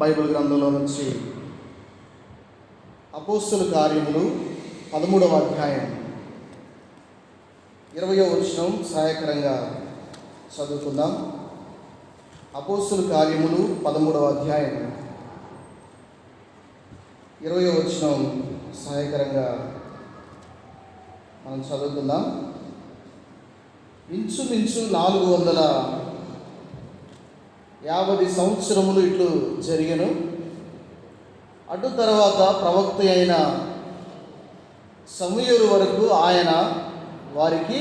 Bible గ్రంథంలో నుంచి అపోస్తలుల కార్యములు 13వ అధ్యాయం 20వ వచనం సహాయకరంగా చదువుకుందాం. అపోస్తలుల కార్యములు 13వ అధ్యాయం 20వ వచనం సహాయకరంగా మనం చదువుకుందాం. ఇంచుమించు 450 సంవత్సరములు ఇట్లు జరిగెను. అటు తర్వాత ప్రవక్త అయిన సమూయేలు వరకు ఆయన వారికి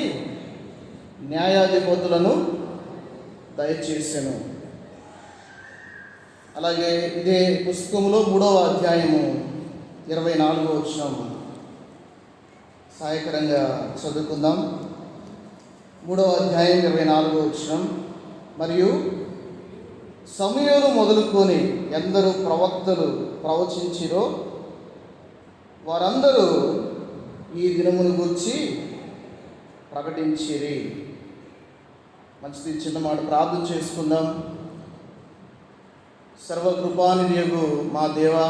న్యాయాధిపతులను దయచేసెను. అలాగే ఇదే పుస్తకంలో 3వ అధ్యాయము 24వ వచనం సహాయకరంగా చదువుకుందాం. 3వ అధ్యాయం 24వ వచనం. మరియు సమూయేలు మొదలుకొని ఎందరు ప్రవక్తలు ప్రవచించిరో వారందరూ ఈ దినమును గూర్చి ప్రకటించిరి. మంచిది, చిన్న మాట ప్రార్థన చేసుకుందాం. సర్వకృపానిధియగు మా దేవా,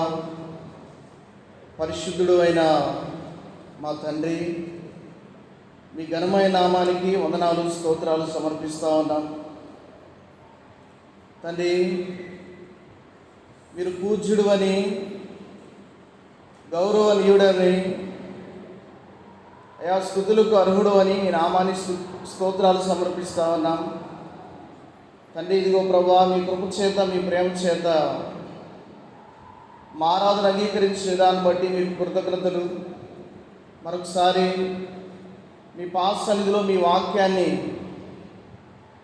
పరిశుద్ధుడు అయిన మా తండ్రి, మీ ఘనమైన నామానికి వందనాలు స్తోత్రాలు సమర్పిస్తూ ఉన్నాం. తండ్రి, మీరు పూజ్యుడు అని, గౌరవనీయుడని, అయా స్తుతులకు అర్హుడు అని మీ నామాన్ని స్తోత్రాలు సమర్పిస్తూ ఉన్నాం. తండ్రి, ఇదిగో ప్రభా, మీ కృప చేత మీ ప్రేమ చేత మా ఆరాధన అంగీకరించిన దాన్ని బట్టి మీకు కృతజ్ఞతలు. మరొకసారి మీ పాద సన్నిధిలో మీ వాక్యాన్ని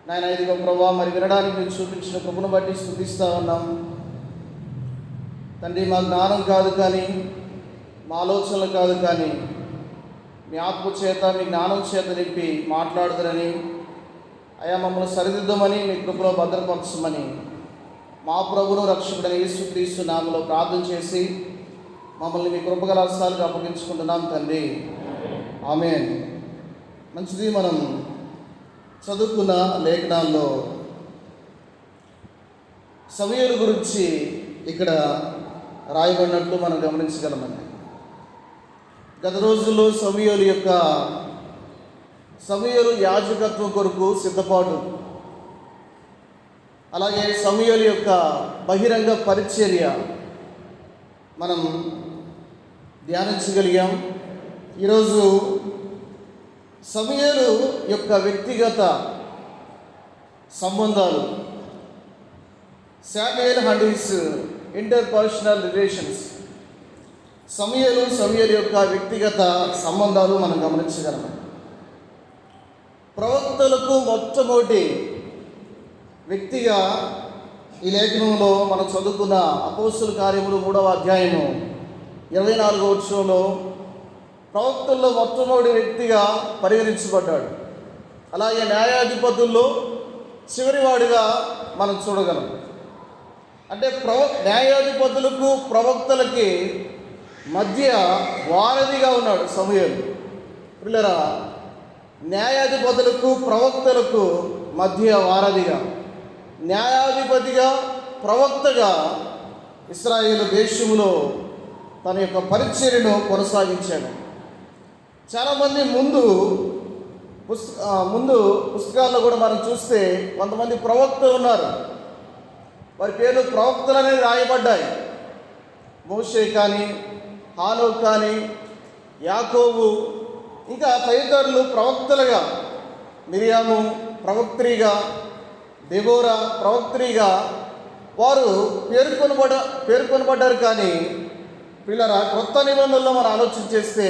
నాయన ఇదిగో ప్రభా మరి వినడానికి మీరు చూపించిన కృపను బట్టి స్తుతిస్తూ ఉన్నాం. తండ్రి, మా జ్ఞానం కాదు కానీ, మా ఆలోచనలు కాదు కానీ, మీ ఆత్మ చేత మీ జ్ఞానం చేత నింపి మాట్లాడుతారని, అయా మమ్మల్ని సరిదిద్దమని, మీ కృపలో భద్రపరచమని మా ప్రభువును రక్షకుడైన యేసుక్రీస్తు నామములో ప్రార్థన చేసి మమ్మల్ని మీ కృపగల హస్తాలకు అప్పగించుకుంటున్నాం తండ్రి. ఆమేన్. మంచిది, మనం చదువుకున్న లేఖనాల్లో సమూయేలు గురించి ఇక్కడ రాయబడినట్లు మనం గమనించగలమండి. గత రోజుల్లో సమూయేలు యాజకత్వం కొరకు సిద్ధపాటు, అలాగే సమూయేలు యొక్క బహిరంగ పరిచర్య మనం ధ్యానించగలిగాం. ఈరోజు సమూయేలు యొక్క వ్యక్తిగత సంబంధాలు, Samuel and his interpersonal relations, సమూయేలు యొక్క వ్యక్తిగత సంబంధాలు మనం గమనించగలం. ప్రవక్తలకు మొట్టమొదటి వ్యక్తిగా ఈ లేఖనంలో మనం చదువుకున్న అపోస్తలుల కార్యములు 3వ అధ్యాయము 24వ వచనంలో ప్రవక్తల్లో మొట్టమొదటి వ్యక్తిగా పరిగణించబడ్డాడు. అలాగే న్యాయాధిపతుల్లో చివరివాడిగా మనం చూడగలం. అంటే న్యాయాధిపతులకు ప్రవక్తలకి మధ్య వారధిగా ఉన్నాడు సమూయేలు. పిల్లరా, న్యాయాధిపతులకు ప్రవక్తలకు మధ్య వారధిగా, న్యాయాధిపతిగా ప్రవక్తగా ఇశ్రాయేలు దేశంలో తన యొక్క పరిచర్యను కొనసాగించాడు. చాలామంది ముందు పుస్తకాల్లో కూడా మనం చూస్తే కొంతమంది ప్రవక్తలు ఉన్నారు. వారి పేర్లు ప్రవక్తలు అనేది రాయబడ్డాయి. మోషే కానీ, హానోక్ కానీ, యాకోబు, ఇంకా తదితరులు ప్రవక్తలుగా, మిరియాము ప్రవక్త్రిగా, దెబోరా ప్రవక్త్రిగా వారు పేర్కొనబడ్డారు. కానీ పిల్లరా, క్రొత్త నిబంధనలో మనం ఆలోచన చేస్తే,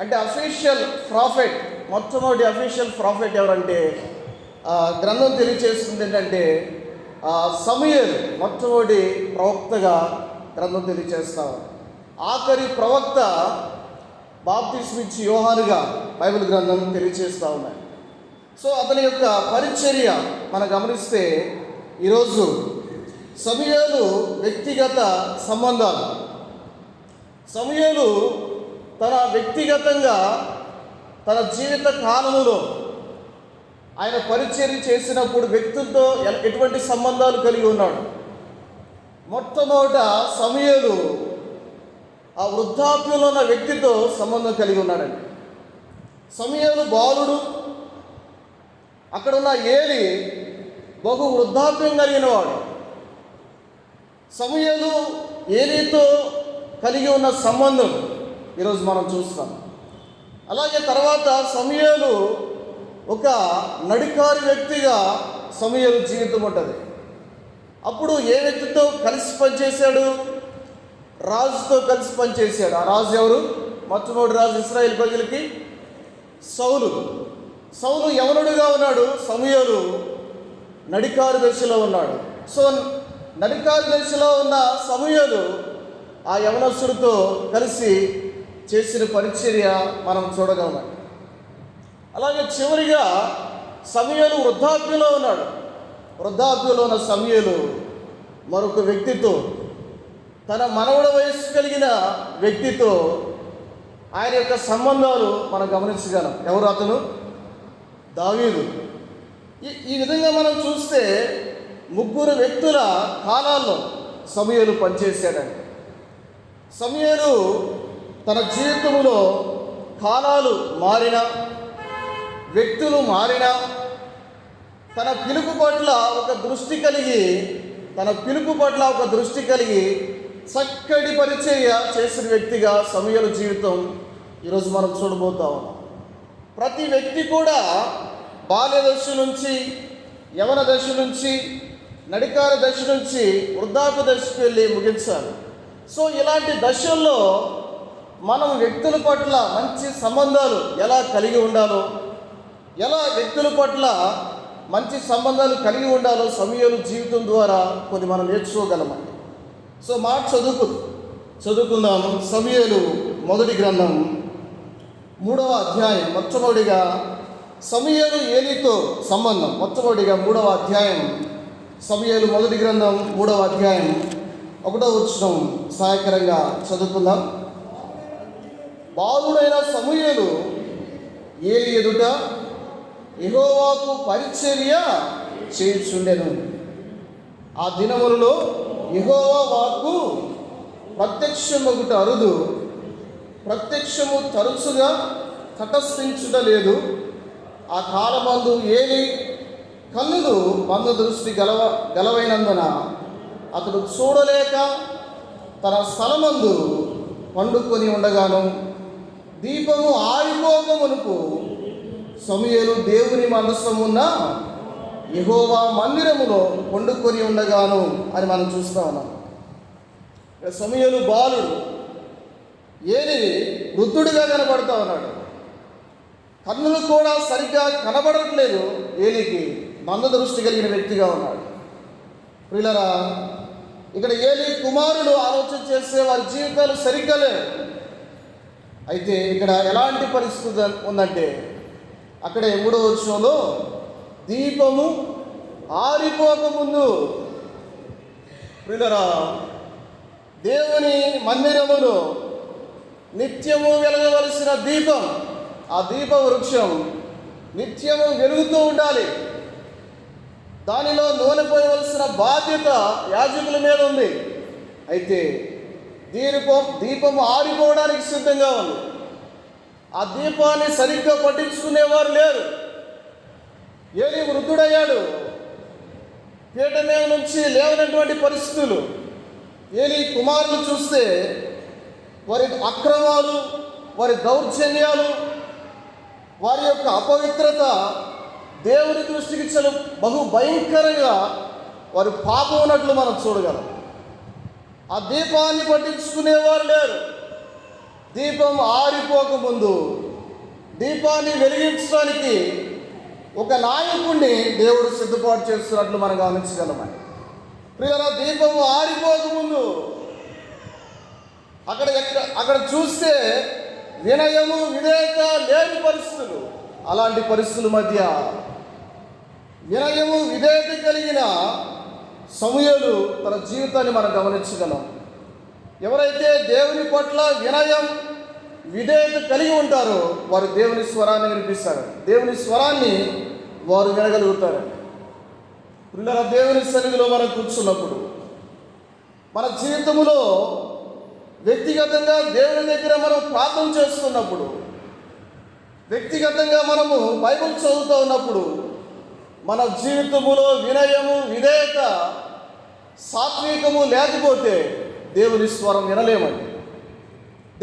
అంటే అఫీషియల్ ప్రాఫెట్, మొట్టమొదటి అఫీషియల్ ప్రాఫెట్ ఎవరంటే గ్రంథం తెలియచేస్తుంది ఏంటంటే సమూయేలు మొట్టమొదటి ప్రవక్తగా గ్రంథం తెలియచేస్తాం. ఆఖరి ప్రవక్త బాప్తిస్మిచ్చి యోహానుగా బైబిల్ గ్రంథం తెలియచేస్తూ ఉన్నాయి. సో అతని యొక్క పరిచర్య మనం గమనిస్తే ఈరోజు సమూయేలు వ్యక్తిగత సంబంధాలు, సమూయేలు తన వ్యక్తిగతంగా తన జీవిత కాలములో ఆయన పరిచర్య చేసినప్పుడు వ్యక్తులతో ఎటువంటి సంబంధాలు కలిగి ఉన్నాడు. మొట్టమొదట సమూయేలు ఆ వృద్ధాప్యంలో ఉన్న వ్యక్తితో సంబంధం కలిగి ఉన్నాడండి. సమూయేలు బాలుడు, అక్కడున్న ఏలి బహు వృద్ధాప్యం కలిగిన వాడు. సమూయేలు ఏలీతో కలిగి ఉన్న సంబంధం ఈరోజు మనం చూస్తాం. అలాగే తర్వాత సమూయేలు ఒక నడికారి వ్యక్తిగా సమూయేలు జీవితం ఉంటుంది. అప్పుడు ఏ వ్యక్తితో కలిసి పనిచేశాడు? రాజుతో కలిసి పనిచేశాడు. ఆ రాజు ఎవరు? మొట్టమొదటి రాజు ఇశ్రాయేలు ప్రజలకి సౌలు. సౌలు యవనుడిగా ఉన్నాడు, సమూయేలు నడికారు దశలో ఉన్నాడు. సో నడికారు దశలో ఉన్న సమూయేలు ఆ యవనస్తుడితో కలిసి చేసిన పరిచర్య మనం చూడగలమండి. అలాగే చివరిగా సమూయేలు వృద్ధాప్యంలో ఉన్నాడు. వృద్ధాప్యంలో ఉన్న సమూయేలు మరొక వ్యక్తితో, తన మనవడ వయస్సు కలిగిన వ్యక్తితో ఆయన యొక్క సంబంధాలు మనం గమనించగలం. ఎవరు అతను? దావీదు. ఈ విధంగా మనం చూస్తే ముగ్గురు వ్యక్తుల కాలాల్లో సమూయేలు పనిచేశాడండి. సమూయేలు తన జీవితంలో కాలాలు మారినా, వ్యక్తులు మారినా, తన పిలుపు పట్ల ఒక దృష్టి కలిగి చక్కటి పరిచర్య చేసిన వ్యక్తిగా సమూయేలు జీవితం ఈరోజు మనం చూడబోతా ఉన్నాం. ప్రతి వ్యక్తి కూడా బాల్య దశ నుంచి, యవన దశ నుంచి, నడికార దశ నుంచి వృద్ధాప్య దశకు వెళ్ళి ముగించాలి. సో ఇలాంటి దశల్లో మనం వ్యక్తుల పట్ల మంచి సంబంధాలు ఎలా కలిగి ఉండాలో, సమూయేలు జీవితం ద్వారా కొన్ని మనం నేర్చుకోగలమండి. సో మాట చదువుకుందాం. సమూయేలు మొదటి గ్రంథం 3వ అధ్యాయం. మొట్టమొదటిగా సమూయేలు ఏలీతో సంబంధం. మొట్టమొదటిగా 3వ అధ్యాయం, సమూయేలు మొదటి గ్రంథం 3వ అధ్యాయం 1వ వచనం సహాయకరంగా చదువుకుందాం. బాలుడైన సమూయేలు ఏలీ ఎదుట యెహోవాకు పరిచర్య చేయుచుండెను. ఆ దినములలో యెహోవా వాక్కు ప్రత్యక్షమగుట అరుదు, ప్రత్యక్షము తరచుగా తటస్థించుట లేదు. ఆ కాలమందు ఏలీ కన్నులు మంద దృష్టి గలవైనందున అతడు చూడలేక తన స్థలమందు పండుకొని ఉండగాను, దీపము ఆరిపోకమునుపు సమూయేలు దేవుని మందసమున్న యెహోవా మందిరములో పండుకొని ఉండగాను అని మనం చూస్తూ ఉన్నాం. సమూయేలు బాలుడు, ఏలీ వృద్ధుడిగా కనబడుతూ ఉన్నాడు. కన్నులు కూడా సరిగ్గా కనబడట్లేదు. ఏలీకి మంద దృష్టి కలిగిన వ్యక్తిగా ఉన్నాడు. ప్రియులారా, ఇక్కడ ఏలీ కుమారుడు ఆలోచన చేసే వారి జీవితాలు సరిగ్గా లేవు. అయితే ఇక్కడ ఎలాంటి పరిస్థితి ఉందంటే, అక్కడే 3వ వచనంలో దీపము ఆరిపోకముందు, ప్రియులారా, దేవుని మందిరములో నిత్యము వెలగవలసిన దీపం, ఆ దీప వృక్షం నిత్యము వెలుగుతూ ఉండాలి. దానిలో నూనె పోయవలసిన బాధ్యత యాజకుల మీద ఉంది. అయితే దీపము ఆరిపోవడానికి సిద్ధంగా ఉంది. ఆ దీపాన్ని సరిగ్గా పట్టించుకునేవారు లేరు. ఏలీ వృద్ధుడయ్యాడు, పీట మీద నుంచి లేవనటువంటి పరిస్థితులు. ఏలీ కుమారులు చూస్తే వారి అక్రమాలు, వారి దౌర్జన్యాలు, వారి యొక్క అపవిత్రత దేవుని దృష్టికి బహు భయంకరంగా వారి పాపం ఉన్నట్లు మనం చూడగలం. ఆ దీపాన్ని పట్టించుకునేవారు లేరు. దీపం ఆరిపోకముందు దీపాన్ని వెలిగించడానికి ఒక నాయకుడిని దేవుడు సిద్ధపాటు చేస్తున్నట్లు మనం గమనించగలమని. ప్రియులారా, దీపం ఆరిపోకముందు అక్కడ చూస్తే వినయము, విధేయత లేని పరిస్థితులు. అలాంటి పరిస్థితుల మధ్య వినయము, విధేయత కలిగిన సమూయేలు తన జీవితాన్ని మనం గమనించగలం. ఎవరైతే దేవుని పట్ల వినయం, విధేయత కలిగి ఉంటారో వారు దేవుని స్వరాన్ని వినిపిస్తారు. దేవుని స్వరాన్ని వారు వినగలుగుతారు. పిల్లల దేవుని సన్నిధిలో మనం కూర్చున్నప్పుడు మన జీవితంలో వ్యక్తిగతంగా దేవుని దగ్గర మనం ప్రార్థన చేస్తున్నప్పుడు, వ్యక్తిగతంగా మనము బైబిల్ చదువుతూ ఉన్నప్పుడు మన జీవితములో వినయము, విధేయత, సాత్వికము లేకపోతే దేవుని స్వరం వినలేమండి.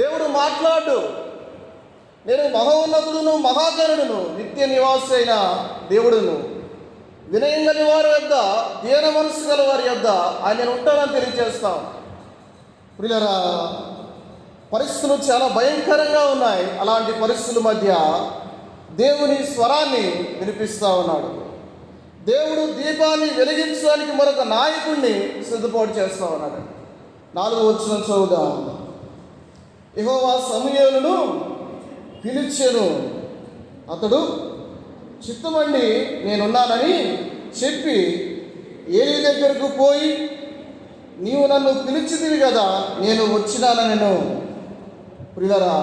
దేవుడు మాట్లాడు. నేను మహోన్నతుడును, మహాగణుడును, నిత్య నివాసి అయిన దేవుడును, వినయం గల వారి యొద్ద, దీన మనసు గల వారి యొద్ద ఆయన ఉంటానని తెలియజేస్తాం. ప్రియులారా, పరిస్థితులు చాలా భయంకరంగా ఉన్నాయి. అలాంటి పరిస్థితుల మధ్య దేవుని స్వరాన్ని వినిపిస్తూ ఉన్నాడు. దేవుడు దీపాన్ని వెలిగించడానికి మరొక నాయకుడిని సిద్ధపాటు చేస్తూ ఉన్నాడు. 4వ వచనం చదువుదాం. యెహోవా సమూయేలును పిలిచెను. అతడు చిత్తమండి నేనున్నానని చెప్పి ఏలీ దగ్గరకు పోయి, నీవు నన్ను పిలిచితివి కదా, నేను వచ్చినానెను. ప్రియులారా,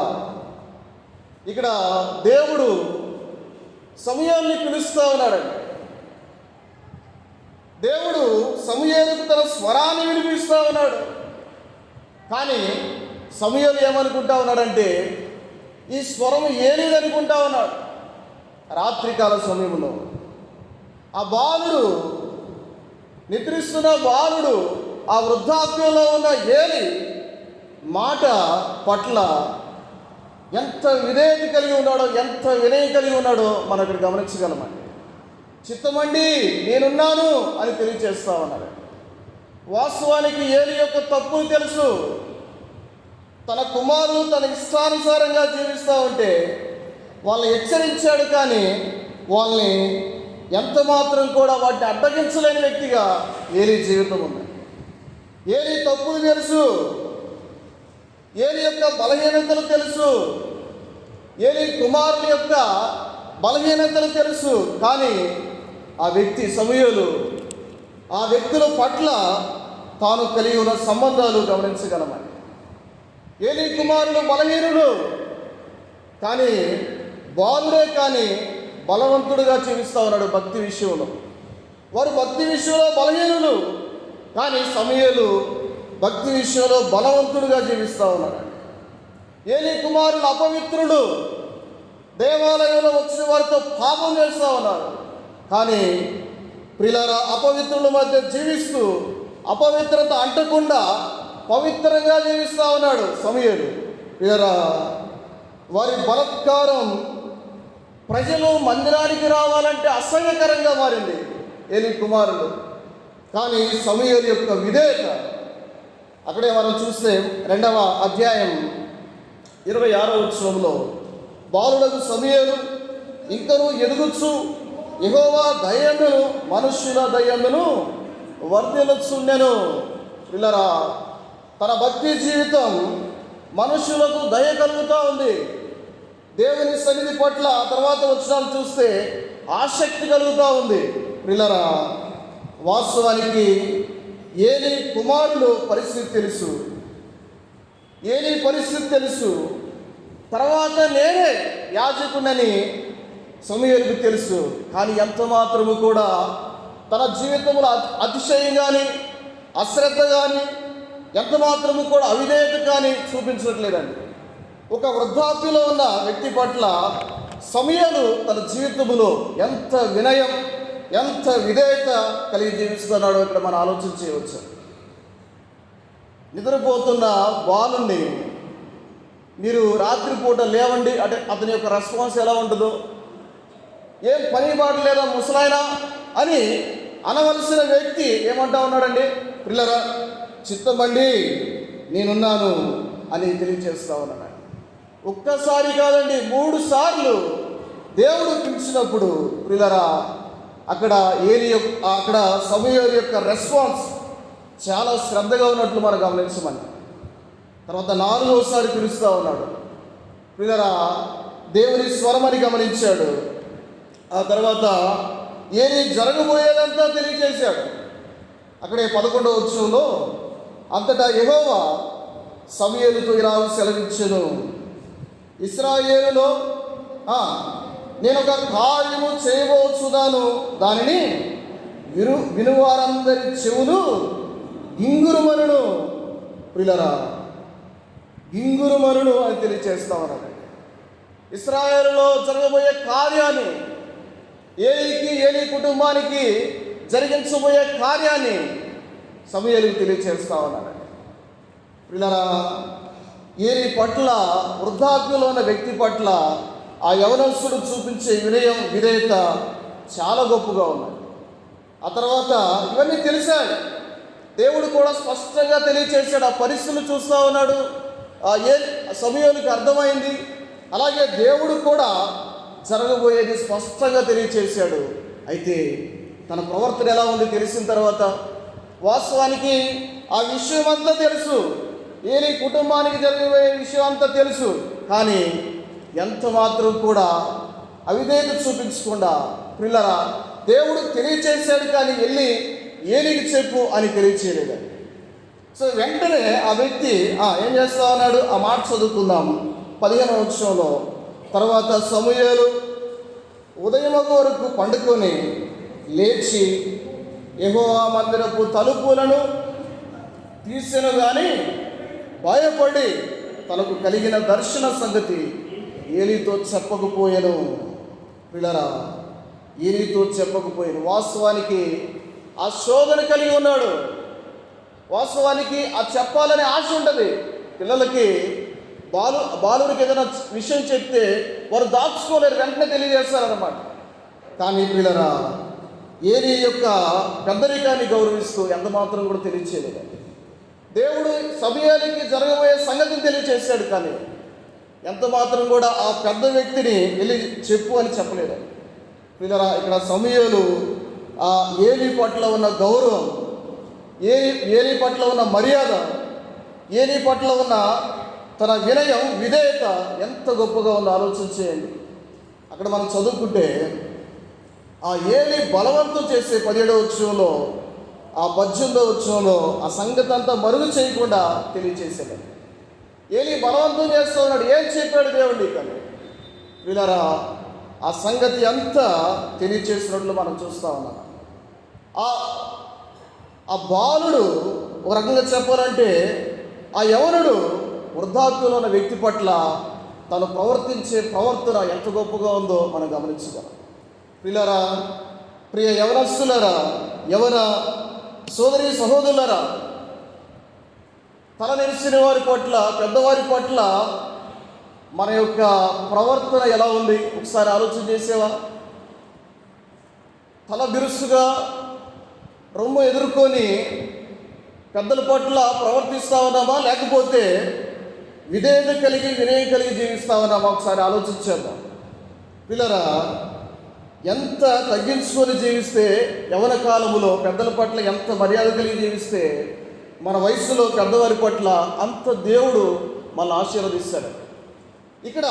ఇక్కడ దేవుడు సమూయేలుని పిలుస్తూ ఉన్నాడండి. దేవుడు సమూయేలుకు తన స్వరాన్ని వినిపిస్తూ ఉన్నాడు. కానీ సమూయేలు ఏమనుకుంటా ఉన్నాడంటే, ఈ స్వరం ఏలీది అనుకుంటా ఉన్నాడు. రాత్రికాల సమయంలో ఆ బాలుడు, నిద్రిస్తున్న బాలుడు, ఆ వృద్ధాప్యంలో ఉన్న ఏలి మాట పట్ల ఎంత విధేయత కలిగి ఉన్నాడో, ఎంత వినయం కలిగి ఉన్నాడో మనం ఇక్కడ గమనించగలమండి. చిత్తమండి నేనున్నాను అని తెలియజేస్తా ఉన్నాడు. వాస్తవానికి ఏలి యొక్క తప్పులు తెలుసు. తన కుమారులు తన ఇష్టానుసారంగా జీవిస్తూ ఉంటే వాళ్ళని హెచ్చరించాడు, కానీ వాళ్ళని ఎంత మాత్రం కూడా వాటిని అడ్డగించలేని వ్యక్తిగా ఏలీ జీవితం ఉంది. ఏలీ తప్పులు తెలుసు, ఏలీ యొక్క బలహీనతలు తెలుసు, ఏలీ కుమారుల యొక్క బలహీనతలు తెలుసు. కానీ ఆ వ్యక్తి సమూయేలు ఆ వ్యక్తుల పట్ల తాను కలిగి ఉన్న సంబంధాలు గమనించగలమని. ఏలీ కుమారులు బలహీనులు, కానీ బాలుడే కానీ బలవంతుడుగా జీవిస్తూ ఉన్నాడు భక్తి విషయంలో. వారు భక్తి విషయంలో బలహీనులు, కానీ సమూయేలు భక్తి విషయంలో బలవంతుడుగా జీవిస్తూ ఉన్నాడు. ఏలీ కుమారులు అపవిత్రులు, దేవాలయంలో వచ్చిన వారితో పాపం చేస్తూ ఉన్నారు. కానీ ప్రియులారా, అపవిత్రుల మధ్య జీవిస్తూ అపవిత్రత అంటకుండా పవిత్రంగా జీవిస్తూ ఉన్నాడు సమూయేలు. ప్రియులారా, వారి బలత్కారం ప్రజలు మందిరానికి రావాలంటే అసహ్యకరంగా మారింది ఏలీ కుమారులు. కానీ సమూయేలు యొక్క విధేయత, అక్కడే మనం చూస్తే 2వ అధ్యాయం 26వ వచనంలో, బాలుడగు సమూయేలు ఇంకనూ ఎదుగుచు యెహోవా దయందును మనుష్యుల దయందును వర్ధిల్లుచుండెను. పిల్లరా, తన భక్తి జీవితం మనుషులకు దయ కలుగుతూ ఉంది. దేవుని సన్నిధి పట్ల తర్వాత వచనాలు చూస్తే ఆసక్తి కలుగుతూ ఉంది. పిల్లరా, వాస్తవానికి ఏలీ కుమారులు పరిస్థితి తెలుసు, ఏలీ పరిస్థితి తెలుసు. తర్వాత నేనే యాజకుడని సమూయేలుకు తెలుసు. కానీ ఎంత మాత్రము కూడా తన జీవితంలో అతిశయం కానీ, అశ్రద్ధ కానీ, ఎంత మాత్రము కూడా అవిధేయత కానీ చూపించట్లేదండి. ఒక వృద్ధాప్యలో ఉన్న వ్యక్తి పట్ల సమూయేలు తన జీవితంలో ఎంత వినయం, ఎంత విధేయత కలిగి జీవిస్తున్నాడో ఇక్కడ మనం ఆలోచన చేయవచ్చు. నిద్రపోతున్న బాలుని మీరు రాత్రిపూట లేవండి అంటే అతని యొక్క రెస్పాన్స్ ఎలా ఉంటుందో, ఏం పని బాట లేదా ముసలాయన అని అనవలసిన వ్యక్తి ఏమంటా ఉన్నాడండి, పిల్లరా చిత్తమండి నేనున్నాను అని తెలియజేస్తా ఉన్నాడు. ఒక్కసారి కాదండి, 3 సార్లు దేవుడు పిలిచినప్పుడు పిల్లరా అక్కడ అక్కడ సమూయేలు యొక్క రెస్పాన్స్ చాలా శ్రద్ధగా ఉన్నట్లు మనం గమనించమని. తర్వాత 4వసారి పిలుస్తూ ఉన్నాడు. పిల్లరా దేవుని స్వరమని గమనించాడు. ఆ తర్వాత ఏలీ జరగబోయేదంతా తెలియజేశాడు. అక్కడే 11వ వచనంలో, అంతటా యెహోవా సమూయేలుతో ఇలా సెలవిచ్చెను, ఇశ్రాయేలులో నేను ఒక కార్యము చేయబోచున్నాను, దానిని వినువారందరి చెవులు గింగురుమనును. ప్రియులారా, గింగురుమనును అని తెలియచేస్తా ఉన్నాడు. ఇశ్రాయేలులో జరగబోయే కార్యాన్ని, ఏలీ కుటుంబానికి జరిగించబోయే కార్యాన్ని సమూయేలుకు తెలియచేస్తా ఉన్నాడు. ప్రియులారా, ఏలీ పట్ల, వృద్ధాప్యంలో ఉన్న వ్యక్తి పట్ల ఆ యవనస్తుడు చూపించే విధేయత చాలా గొప్పగా ఉన్నది. ఆ తర్వాత ఇవన్నీ తెలిసాడు, దేవుడు కూడా స్పష్టంగా తెలియచేశాడు. ఆ పరిస్థితులు చూస్తూ ఉన్నాడు. సమూయేలుకి అర్థమైంది. అలాగే దేవుడు కూడా జరగబోయేది స్పష్టంగా తెలియచేశాడు. అయితే తన ప్రవర్తన ఎలా ఉంది తెలిసిన తర్వాత, వాస్తవానికి ఆ విషయం అంతా తెలుసు, ఏలీ కుటుంబానికి జరగబోయే విషయం అంతా తెలుసు. కానీ ఎంత మాత్రం కూడా అవిధేయత చూపించకుండా, పిల్లరా, దేవుడు తెలియచేశాడు కానీ వెళ్ళి ఏలీకి చెప్పు అని తెలియచేయలేదు. సో వెంటనే ఆ వ్యక్తి ఏం చేస్తా ఉన్నాడు? ఆ మాట చదువుకుందాం 15వ వచనంలో. తర్వాత సమూయేలు ఉదయం వరకు పండుకొని లేచి యెహోవా మందిరపు తలుపులను తీసెను గాని భయపడి తనకు కలిగిన దర్శన సంగతి ఏలీతో చెప్పకపోయాను. పిల్లరా, ఏలీతో చెప్పకపోయాను. వాస్తవానికి ఆ శోధన కలిగి ఉన్నాడు. వాస్తవానికి ఆ చెప్పాలనే ఆశ ఉంటుంది పిల్లలకి. బాలుడికి ఏదైనా విషయం చెప్తే వారు దాచుకోలేరు, వెంటనే తెలియజేస్తారన్నమాట. కానీ పిల్లరా, ఏలీ యొక్క పెద్దరికాన్ని గౌరవిస్తూ ఎంత మాత్రం కూడా తెలియచేయలేదు. దేవుడు సమూయేలుకి జరగబోయే సంగతిని తెలియచేశాడు కానీ ఎంత మాత్రం కూడా ఆ పెద్ద వ్యక్తిని వెళ్ళి చెప్పు అని చెప్పలేదు. పిల్లరా, ఇక్కడ సమూయేలు ఆ ఏలీ పట్ల ఉన్న గౌరవం, ఏలీ పట్ల ఉన్న మర్యాద, ఏలీ పట్ల ఉన్న తన వినయం, విధేయత ఎంత గొప్పగా ఉందో ఆలోచన చేయండి. అక్కడ మనం చదువుకుంటే ఆ ఏలీ బలవంతం చేసే 17వ వచనంలో, ఆ 18వ వచనంలో ఆ సంగతి అంతా మరుగు చేయకుండా తెలియచేశాడు. ఏలీ బలవంతం చేస్తూ ఉన్నాడు. ఏం చెప్పాడు దేవుడి కానీ వీళ్ళరా ఆ సంగతి అంతా తెలియచేసినట్లు మనం చూస్తూ ఉన్నాం. ఆ బాలుడు ఒక రకంగా చెప్పాలంటే ఆ యవనుడు వృద్ధాప్యంలో ఉన్న వ్యక్తి పట్ల తను ప్రవర్తించే ప్రవర్తన ఎంత గొప్పగా ఉందో మనం గమనించగలం. పిల్లరా, ప్రియ యవనస్తులరా, యవన సోదరి సహోదరులరా, తల నెరిసిన వారి పట్ల, పెద్దవారి పట్ల మన యొక్క ప్రవర్తన ఎలా ఉంది ఒకసారి ఆలోచన చేసేవా? తల బిరుసుగా రొమ్ము ఎదుర్కొని పెద్దల పట్ల ప్రవర్తిస్తా ఉన్నామా, లేకపోతే విధేయత కలిగి వినయం కలిగి జీవిస్తా ఉన్నామా? ఒకసారి ఆలోచించేద్దాం. పిల్లరా, ఎంత తగ్గించుకొని జీవిస్తే, యవన కాలములో పెద్దల పట్ల ఎంత మర్యాద కలిగి జీవిస్తే, మన వయసులో పెద్దవారి పట్ల అంత దేవుడు మనల్ని ఆశీర్వదిస్తాడు. ఇక్కడ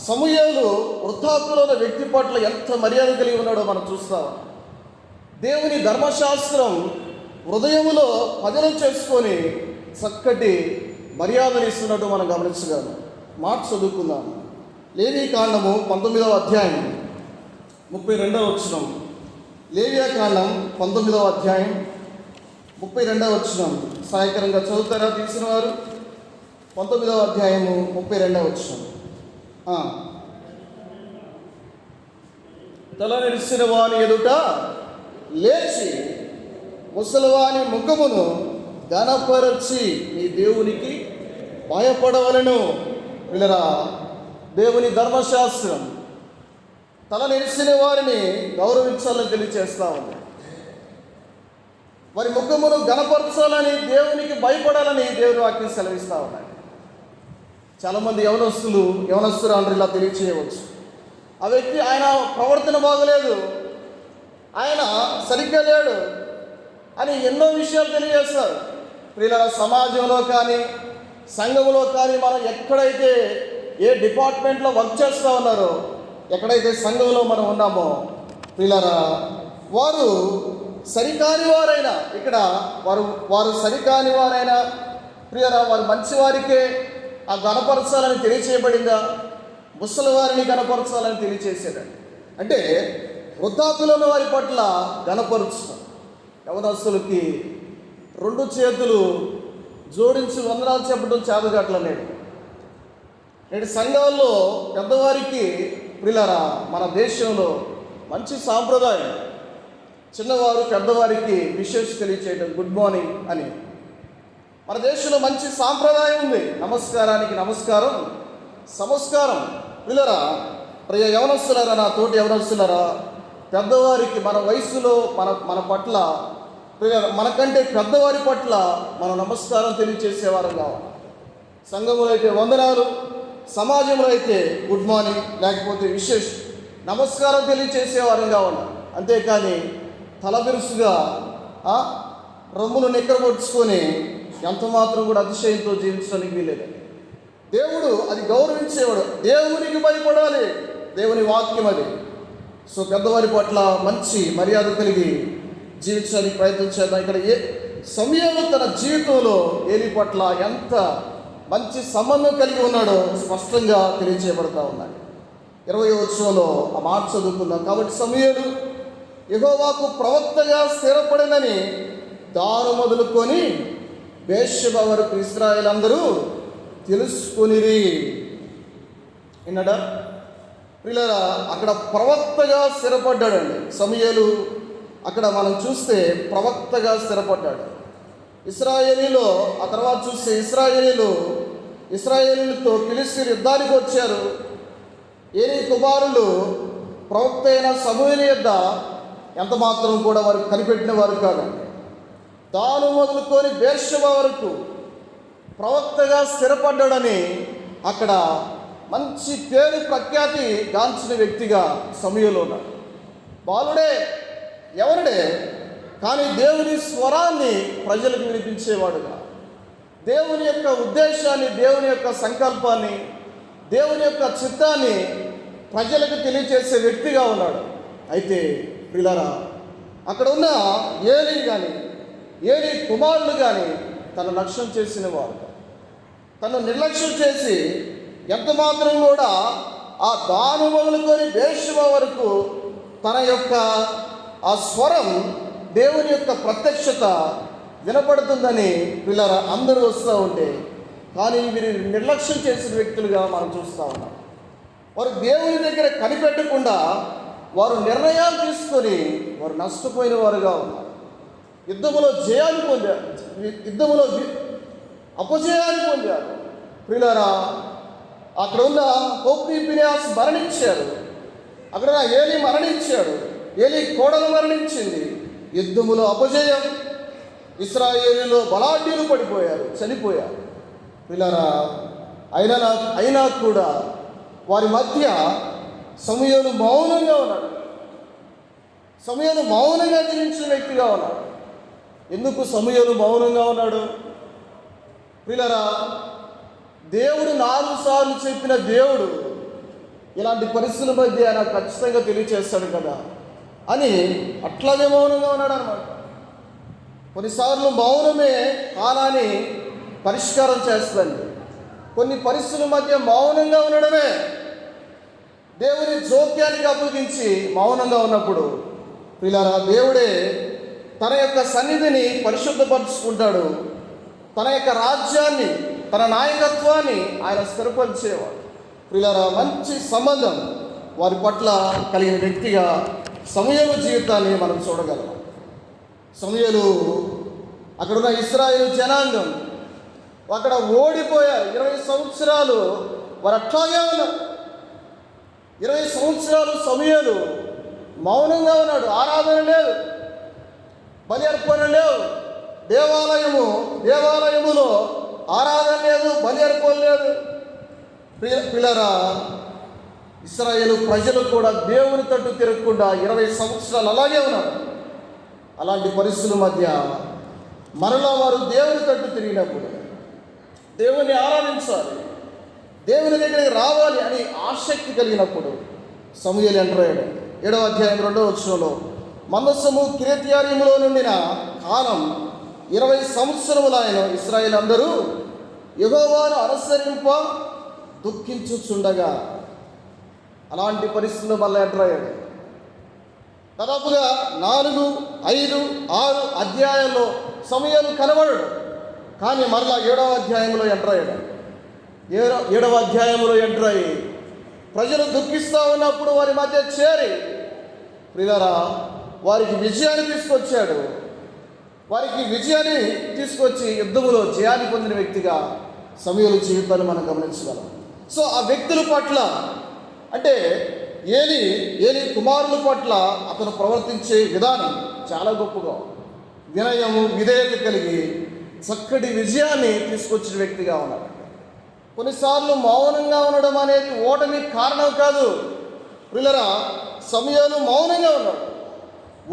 సమూయేలు వృద్ధాప్యంలో ఉన్న వ్యక్తి పట్ల ఎంత మర్యాద కలిగి ఉన్నాడో మనం చూస్తాం. దేవుని ధర్మశాస్త్రం హృదయములో పదిలం చేసుకొని చక్కటి మర్యాదను ఇస్తున్నట్టు మనం గమనించగలం. మాట చదువుకుందాం. లేవీకాండము 19వ అధ్యాయం 32వ వచనం. లేవియాకాండం 19వ అధ్యాయం 32వ వచనం. సాయంత్రంగా చదువుతారా తీసిన వారు? 19వ అధ్యాయము 32వ వచనం. తల నెరిసిన వాని ఎదుట లేచి ముసలివాని ముఖమును ఘనపరచి నీ దేవునికి భయపడవలెను. పిల్లరా, దేవుని ధర్మశాస్త్రం తల నెరిసిన వారిని గౌరవించాలని తెలియచేస్తా ఉంది. వారి ముఖమును ఘనపరచాలని, దేవునికి భయపడాలని దేవుని వాక్యం సెలవిస్తూ ఉన్నాయి. చాలామంది యవనస్తురాలు ఇలా తెలియచేయవచ్చు. ఆ వ్యక్తి ఆయన ప్రవర్తన బాగలేదు, ఆయన సరిగ్గా లేడు అని ఎన్నో విషయాలు తెలియజేస్తారు. ప్రియుల సమాజంలో కానీ సంఘంలో కానీ మనం ఎక్కడైతే ఏ డిపార్ట్మెంట్లో వర్క్ చేస్తూ ఉన్నారో, ఎక్కడైతే సంఘంలో మనం ఉన్నామో, ప్రియులరా, వారు సరికాని వారైనా, ఇక్కడ వారు సరికాని వారైనా, ప్రియరా, వారు మంచివారికే ఆ గణపరచాలని తెలియచేయబడిందా? ముసలివారిని గణపరచాలని తెలియచేసేదండి. అంటే వృద్ధాప్యంలో ఉన్న వారి పట్ల గణపరుచుతాం. యవనస్తులకి రెండు చేతులు జోడించి వందనాలు చెప్పడం చేతగట్ల నేటి సంఘాల్లో పెద్దవారికి ప్రియులారా, మన దేశంలో మంచి సాంప్రదాయం. చిన్నవారు పెద్దవారికి విషెస్ తెలియచేయడం, గుడ్ మార్నింగ్ అని. మన దేశంలో మంచి సాంప్రదాయం ఉంది. నమస్కారానికి నమస్కారం, సమస్కారం. ప్రియులారా, ప్రియ యవనస్తులారా, నా తోటి యవనస్తులారా, పెద్దవారికి మన వయసులో మన పట్ల, మనకంటే పెద్దవారి పట్ల మనం నమస్కారం తెలియచేసేవారం కావాలి. సంఘంలో అయితే వందనాలు, సమాజంలో అయితే గుడ్ మార్నింగ్ లేకపోతే విశేష్ నమస్కారం తెలియచేసేవారం కావాలి. అంతేకాని తలబిరుసుగా రొమ్మును నిక్కరపరుచుకొని ఎంత మాత్రం కూడా అతిశయంతో జీవించడానికి వీలేదు. దేవుడు అది గౌరవించేవాడు. దేవునికి భయపడాలి, దేవుని వాక్యం అది. సో పెద్దవారి పట్ల మంచి మర్యాద కలిగి జీవించడానికి ప్రయత్నం చేద్దాం. ఇక్కడ సమయంలో తన జీవితంలో ఏలి పట్ల ఎంత మంచి సంబంధం కలిగి ఉన్నాడో స్పష్టంగా తెలియచేయబడతా ఉన్నాయి. 20వ వచనంలో ఆ మాట చదువుకుందాం. కాబట్టి సమూయేలు యెహోవాకు ప్రవక్తగా స్థిరపడినని దాను మొదలుకొని బేర్షెబా వరకు ఇశ్రాయేలు అందరూ తెలుసుకొనిరి. విన్నాడా ప్రియులారా? అక్కడ ప్రవక్తగా స్థిరపడ్డాడండి సమూయేలు. అక్కడ మనం చూస్తే ప్రవక్తగా స్థిరపడ్డాడు. ఇశ్రాయేలీలో ఆ తర్వాత చూస్తే ఇశ్రాయేలీలతో ఫిలిష్తీయులు యుద్ధానికి వచ్చారు. ఏలీ కుమారులు ప్రవక్త అయిన సమూయేలు యొద్ద ఎంత మాత్రం కూడా వారు కనిపెట్టిన వారు కాదండి. దాను మొదలుకొని బేర్షెబా వరకు ప్రవక్తగా స్థిరపడ్డాడని అక్కడ మంచి పేరు ప్రఖ్యాతి గాంచిన వ్యక్తిగా సమూయేలు ఉన్నాడు. బాలుడే, ఎవరుడే, కానీ దేవుని స్వరాన్ని ప్రజలకు వినిపించేవాడుగా, దేవుని యొక్క ఉద్దేశాన్ని, దేవుని యొక్క సంకల్పాన్ని, దేవుని యొక్క చిత్తాన్ని ప్రజలకు తెలియజేసే వ్యక్తిగా ఉన్నాడు. అయితే ప్రియులారా, అక్కడ ఉన్న ఏలీ కుమారులు కానీ తను లక్ష్యం చేసిన వారు, తను నిర్లక్ష్యం చేసి ఎంత మాత్రం కూడా ఆ దాను మొదలుకొని బేర్షెబా వరకు తన యొక్క ఆ స్వరం, దేవుని యొక్క ప్రత్యక్షత వినపడుతుందని పిల్లరా అందరూ వస్తూ ఉంటే, కానీ వీరి నిర్లక్ష్యం చేసిన వ్యక్తులుగా మనం చూస్తూ ఉన్నాం. వారు దేవుని దగ్గర కనిపెట్టకుండా వారు నిర్ణయాలు తీసుకొని వారు నష్టపోయిన వారుగా ఉన్నారు. యుద్ధములో జయాలు పొందారు, యుద్ధములో అపజయాలు పొందారు. ప్రియులారా, అక్కడ ఉన్న హోప్నీ ఫినెహాస్ మరణించారు. అక్కడ ఏలీ మరణించాడు. ఏలీ కోడలు మరణించింది. యుద్ధములో అపజయం. ఇశ్రాయేలులో బలాఢ్యులు పడిపోయారు, చనిపోయారు. ప్రియులారా, అయినా కూడా వారి మధ్య సమూయేలు మౌనంగా ఉన్నాడు. సమూయేలు మౌనంగా జీవించిన వ్యక్తిగా ఉన్నాడు. ఎందుకు సమూయేలు మౌనంగా ఉన్నాడు? ప్రియులారా, దేవుడు 4 సార్లు చెప్పిన దేవుడు ఇలాంటి పరిస్థితుల మధ్య నాకు ఖచ్చితంగా తెలియచేస్తాడు కదా అని అట్లాగే మౌనంగా ఉన్నాడు అన్నమాట. కొన్నిసార్లు మౌనమే కాలాన్ని పరిష్కారం చేస్తుంది. కొన్ని పరిస్థితుల మధ్య మౌనంగా ఉండడమే దేవుని జోక్యానికి అప్పగించి మౌనంగా ఉన్నప్పుడు ప్రియులారా, దేవుడే తన యొక్క సన్నిధిని పరిశుద్ధపరుచుకుంటాడు. తన యొక్క రాజ్యాన్ని, తన నాయకత్వాన్ని ఆయన స్థిరపరిచేవాడు. ప్రియులారా, మంచి సంబంధం వారి పట్ల కలిగిన వ్యక్తిగా సమూయేలు జీవితాన్ని మనం చూడగలం. సమూయేలు అక్కడున్న ఇశ్రాయేలు జనాంగం అక్కడ ఓడిపోయారు. 20 సంవత్సరాలు వారు అట్లాగే ఉన్నారు. 20 సంవత్సరాలు సమూయేలు మౌనంగా ఉన్నాడు. ఆరాధన లేదు, బలి అర్పణ లేవు, దేవాలయములో ఆరాధన లేదు, బలి అర్పణ లేదు. పిల్లరా, ఇశ్రాయేలు ప్రజలు కూడా దేవుని తట్టు తిరగకుండా 20 సంవత్సరాలు అలాగే ఉన్నారు. అలాంటి పరిస్థితుల మధ్య మరలా వారు దేవుని తట్టు తిరిగినప్పుడు, దేవుని ఆరాధించాలి, దేవుని దగ్గరికి రావాలి అని ఆసక్తి కలిగినప్పుడు సమూయేలు ఎంటర్ అయ్యాడు. 7వ అధ్యాయం 2వ వచనంలో, మందసము కిర్యత్యారీములో నుండిన కాలం 20 సంవత్సరములు ఆయన ఇశ్రాయేలు అందరూ యెహోవాను అనుసరింప దుఃఖించుచుండగా. అలాంటి పరిస్థితుల్లో మళ్ళీ ఎంటర్ అయ్యాడు. దాదాపుగా 4, 5, 6 అధ్యాయాల్లో సమూయేలు కనబడడు. కానీ మరలా 7వ అధ్యాయంలో ఎంటర్ అయ్యాడు. 7వ అధ్యాయంలో ఎంటర్ అయ్యి ప్రజలు దుఃఖిస్తూ ఉన్నప్పుడు వారి మధ్య చేరి ప్రియులారా వారికి విజయాన్ని తీసుకొచ్చాడు. వారికి విజయాన్ని తీసుకొచ్చి యుద్ధములో జయాన్ని పొందిన వ్యక్తిగా సమూయేలు జీవితాన్ని మనం గమనించగలం. సో ఆ వ్యక్తుల పట్ల అంటే ఏలి కుమారుల పట్ల అతను ప్రవర్తించే విధానం చాలా గొప్పగా వినయము విధేయత కలిగి చక్కటి విజయాన్ని తీసుకొచ్చిన వ్యక్తిగా ఉన్నాడు. కొన్నిసార్లు మౌనంగా ఉండడం అనేది ఓటమి కారణం కాదు. ప్రియులారా సమూయేలు మౌనంగా ఉన్నాడు,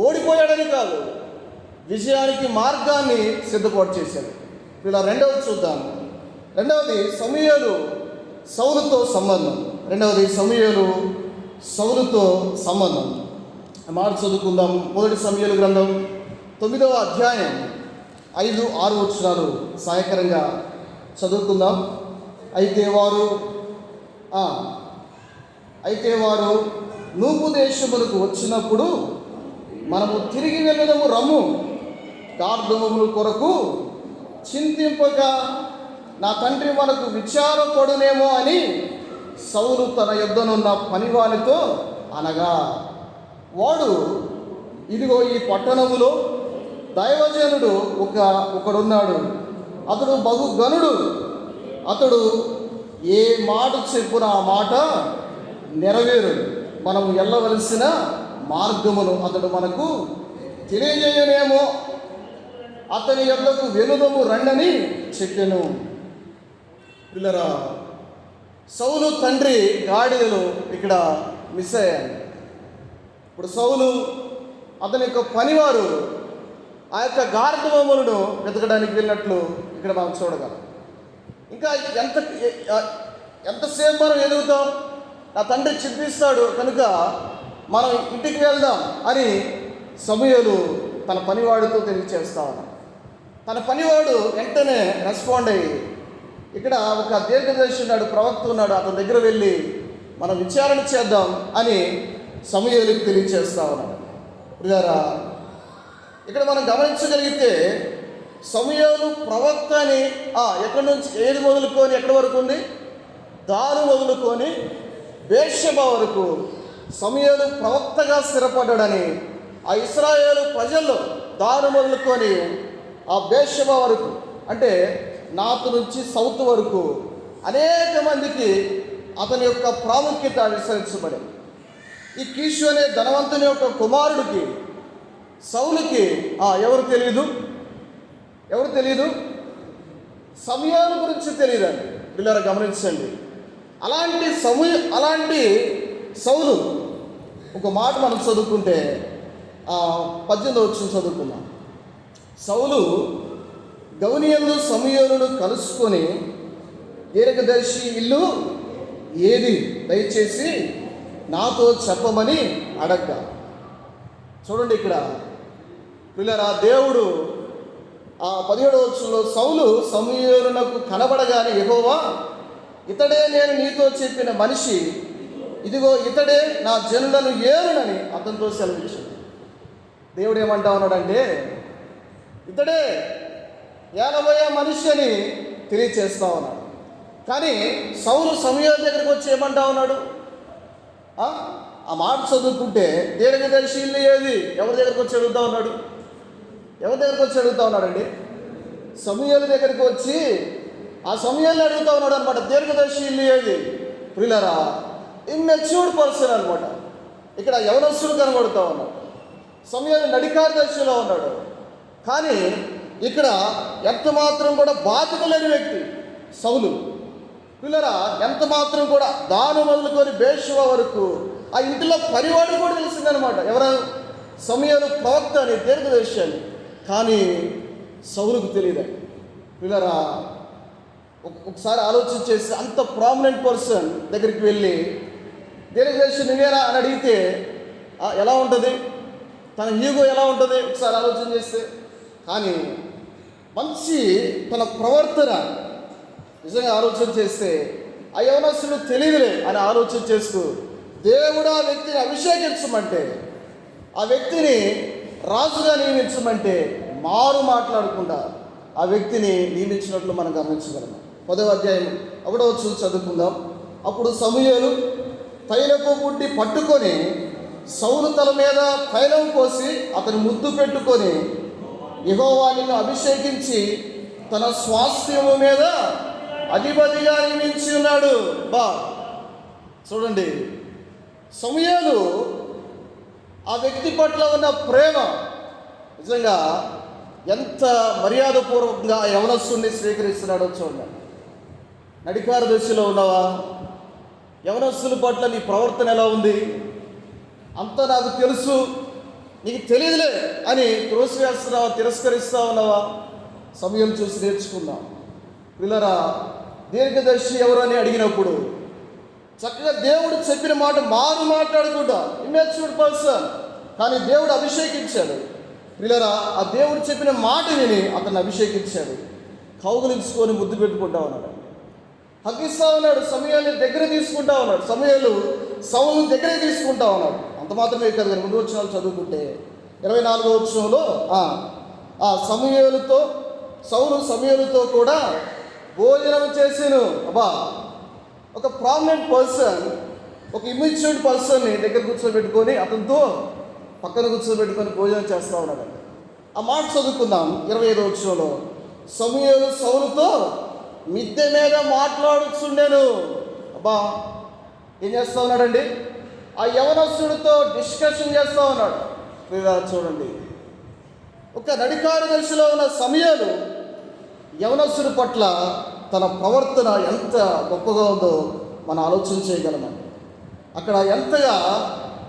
ఓడిపోయాడని కాదు, విజయానికి మార్గాన్ని సిద్ధపాటు చేశాడు. ఇలా రెండవది చూద్దాం. రెండవది సమూయేలు సౌలుతో సంబంధం. సౌలుతో సంబంధం మాట చదువుకుందాం. 1 సమూయేలు గ్రంథం 9వ అధ్యాయం 5, 6 వచనాలు సహాయకరంగా చదువుకుందాం. అయితే వారు నూపు దేశములకు వచ్చినప్పుడు మనము తిరిగి వెళ్ళదము రమ్ము, గార్ధముల కొరకు చింతింపక నా తండ్రి మనకు విచారపడునేమో అని సౌలు తన యొద్దనున్న పనివానితో అనగా, వాడు ఇదిగో ఈ పట్టణములో దైవజనుడు ఒకడున్నాడు, అతడు బహు గనుడు, అతడు ఏ మాట చెప్పున ఆ మాట నెరవేరు, మనము వెళ్ళవలసిన మార్గమును అతడు మనకు తెలియజేయనేమో, అతని యొద్దకు వెలుదము రండని చెప్పెను. పిల్లరా సౌలు తండ్రి గాడిదలు ఇక్కడ మిస్ అయ్యాడు. ఇప్పుడు సౌలు అతని యొక్క పనివారు ఆ యొక్క గార్ధవములను వెతకడానికి వెళ్ళినట్లు ఇక్కడ మనం చూడగలం. ఇంకా ఎంతసేపు మనం ఎదుగుతాం, నా తండ్రి చింతిస్తాడు కనుక మనం ఇంటికి వెళ్దాం అని సమూయేలు తన పనివాడితో తెలియచేస్తా ఉన్నాడు. తన పనివాడు వెంటనే రెస్పాండ్ అయ్యి ఇక్కడ ఒక దీర్ఘదర్శి ఉన్నాడు, ప్రవక్త ఉన్నాడు, అతని దగ్గర వెళ్ళి మనం విచారణ చేద్దాం అని సమూయేలుకి తెలియచేస్తా ఉన్నాడు. ప్రియులారా ఇక్కడ మనం గమనించగలిగితే సమూయేలు ప్రవక్త అని ఎక్కడి నుంచి ఏది మొదలుకొని ఎక్కడి వరకు ఉంది, దాను మొదలుకొని బేర్షెబ వరకు సమూయేలు ప్రవక్తగా స్థిరపడ్డాడని ఆ ఇశ్రాయేలు ప్రజల్లో దాను మొదలుకొని ఆ బేర్షెబ వరకు అంటే నార్త్ నుంచి సౌత్ వరకు అనేక మందికి అతని యొక్క ప్రాముఖ్యత విస్తరించబడింది. ఈ కీషు అనే ధనవంతుని యొక్క కుమారుడికి సౌలుకి ఎవరు తెలియదు, సమూయేలు గురించి తెలియదండి. పిల్లలు గమనించండి. అలాంటి సౌలు ఒక మాట మనం చదువుకుంటే 18వ వచనం చదువుకుందాం. సౌలు గౌనియందు సమూయేలును కలుసుకొని దీర్ఘదర్శి ఇల్లు ఏది దయచేసి నాతో చెప్పమని అడగ్గా. చూడండి ఇక్కడ పిల్లరా దేవుడు 17వ వచనంలో సౌలు సమూయేలునకు కనబడగానే యెహోవా ఇతడే నేను నీతో చెప్పిన మనిషి, ఇదిగో ఇతడే నా జనులను ఏరునని అతనితో సెలవిచ్చాడు. దేవుడు ఏమంటా ఉన్నాడంటే ఇతడే ఏలబోయే మనిషి అని తెలియచేస్తా ఉన్నాడు. కానీ సౌలు సమూయేలు దగ్గరికి వచ్చి ఏమంటా ఉన్నాడు? ఆ మాట చదువుకుంటే దీర్ఘదర్శి ఇల్లు ఏది ఎవరి దగ్గరికి వచ్చి అడుగుతా ఉన్నాడండి? సమూయేలు దగ్గరికి వచ్చి ఆ సమూయేలు అడుగుతా ఉన్నాడు అనమాట. దీర్ఘదర్శి ఇల్లు ఏది? ప్రియులారా ఇమ్మెచ్యూర్డ్ పర్సన్ అనమాట. ఇక్కడ యవనస్తుడు కనబడుతూ ఉన్నాడు, సమూయేలు నడికార్దర్శిలో ఉన్నాడు. కానీ ఇక్కడ ఎంత మాత్రం కూడా బాధ్యత లేని వ్యక్తి సౌలు. పిల్లరా ఎంత మాత్రం కూడా దాను మొదలుకొని బేర్షెబ వరకు ఆ ఇంటిలో పరివాడు కూడా తెలిసిందనమాట. ఎవరు? సమూయేలు ప్రవక్త అని, దీర్ఘదర్శి అని. కానీ సౌలుకు తెలియదండి. పిల్లరా ఒకసారి ఆలోచన చేసి అంత ప్రామినెంట్ పర్సన్ దగ్గరికి వెళ్ళి దీర్ఘదర్శి నువ్వేనా అని అడిగితే ఎలా ఉంటుంది? తన ఈగో ఎలా ఉంటుంది? ఒకసారి ఆలోచన చేస్తే. కానీ మంచి తన ప్రవర్తన నిజంగా ఆలోచన చేస్తే ఆ యవనస్తుడు తెలియదులే అని ఆలోచన చేస్తూ దేవుడు ఆ వ్యక్తిని అభిషేకించమంటే ఆ వ్యక్తిని రాజుగా నియమించమంటే మారు మాట్లాడకుండా ఆ వ్యక్తిని నియమించినట్లు మనం గమనించగలము. 10వ అధ్యాయం 1వ వచనం చదువుకుందాం. అప్పుడు సమూయేలు తైలపు బుడ్డి పట్టుకొని సౌలు తల మీద తైలం పోసి అతని ముద్దు పెట్టుకొని, యెహోవా నిన్ను అభిషేకించి తన స్వాస్థ్యము మీద అధిపతిగా నియమించి ఉన్నాడు. చూడండి, సమూయేలు ఆ వ్యక్తి పట్ల ఉన్న ప్రేమ నిజంగా ఎంత మర్యాదపూర్వకంగా ఆ యవనస్తుని స్వీకరిస్తున్నాడో చూడండి. నడికార దశలో ఉన్నావా? యవనస్తుల పట్ల నీ ప్రవర్తన ఎలా ఉంది? అంతా నాకు తెలుసు, నీకు తెలియదులే అని త్రోసివేస్తున్నావా, తిరస్కరిస్తా ఉన్నావా? సమయం చూసి నేర్చుకుందాం. పిల్లరా, దీర్ఘదర్శి ఎవరు అని అడిగినప్పుడు చక్కగా దేవుడు చెప్పిన మాట మారు మాట్లాడకుండా ఇమ్మెచ్యూర్డ్ పర్సన్, కానీ దేవుడు అభిషేకించాడు. పిల్లరా, ఆ దేవుడు చెప్పిన మాట విని అతన్ని అభిషేకించాడు. కౌగులించుకొని ముద్దు పెట్టుకుంటా ఉన్నాడు, హగ్గిస్తా ఉన్నాడు, సమూయేలుని దగ్గర తీసుకుంటా ఉన్నాడు, సమూయేలు సౌలుని దగ్గర తీసుకుంటా ఉన్నాడు. అంత మాత్రమే కాదు, కానీ ముందు వచనాలు చదువుకుంటే 24వ వచనంలో సౌలు సమూయేలుతో కూడా భోజనం చేసాను. ఒక ప్రామినెంట్ పర్సన్, ఒక ఇమ్మెచ్యూర్డ్ పర్సన్ని దగ్గర కూర్చోబెట్టుకొని అతనితో పక్కన కూర్చోబెట్టుకొని భోజనం చేస్తూ ఉన్నాడు. ఆ మాట చదువుకుందాం. 25వ వచనంలో సమూయేలు సౌలుతో మిద్దె మీద మాట్లాడుచుండెను. ఏం చేస్తూ ఉన్నాడండి? ఆ యవనస్తుడితో డిస్కషన్ చేస్తూ ఉన్నాడు. చూడండి, ఒక నడికార దశలో ఉన్న సమూయేలు యవనస్తుడి పట్ల తన ప్రవర్తన ఎంత గొప్పగా ఉందో మనం ఆలోచన చేయగలమండి. అక్కడ ఎంతగా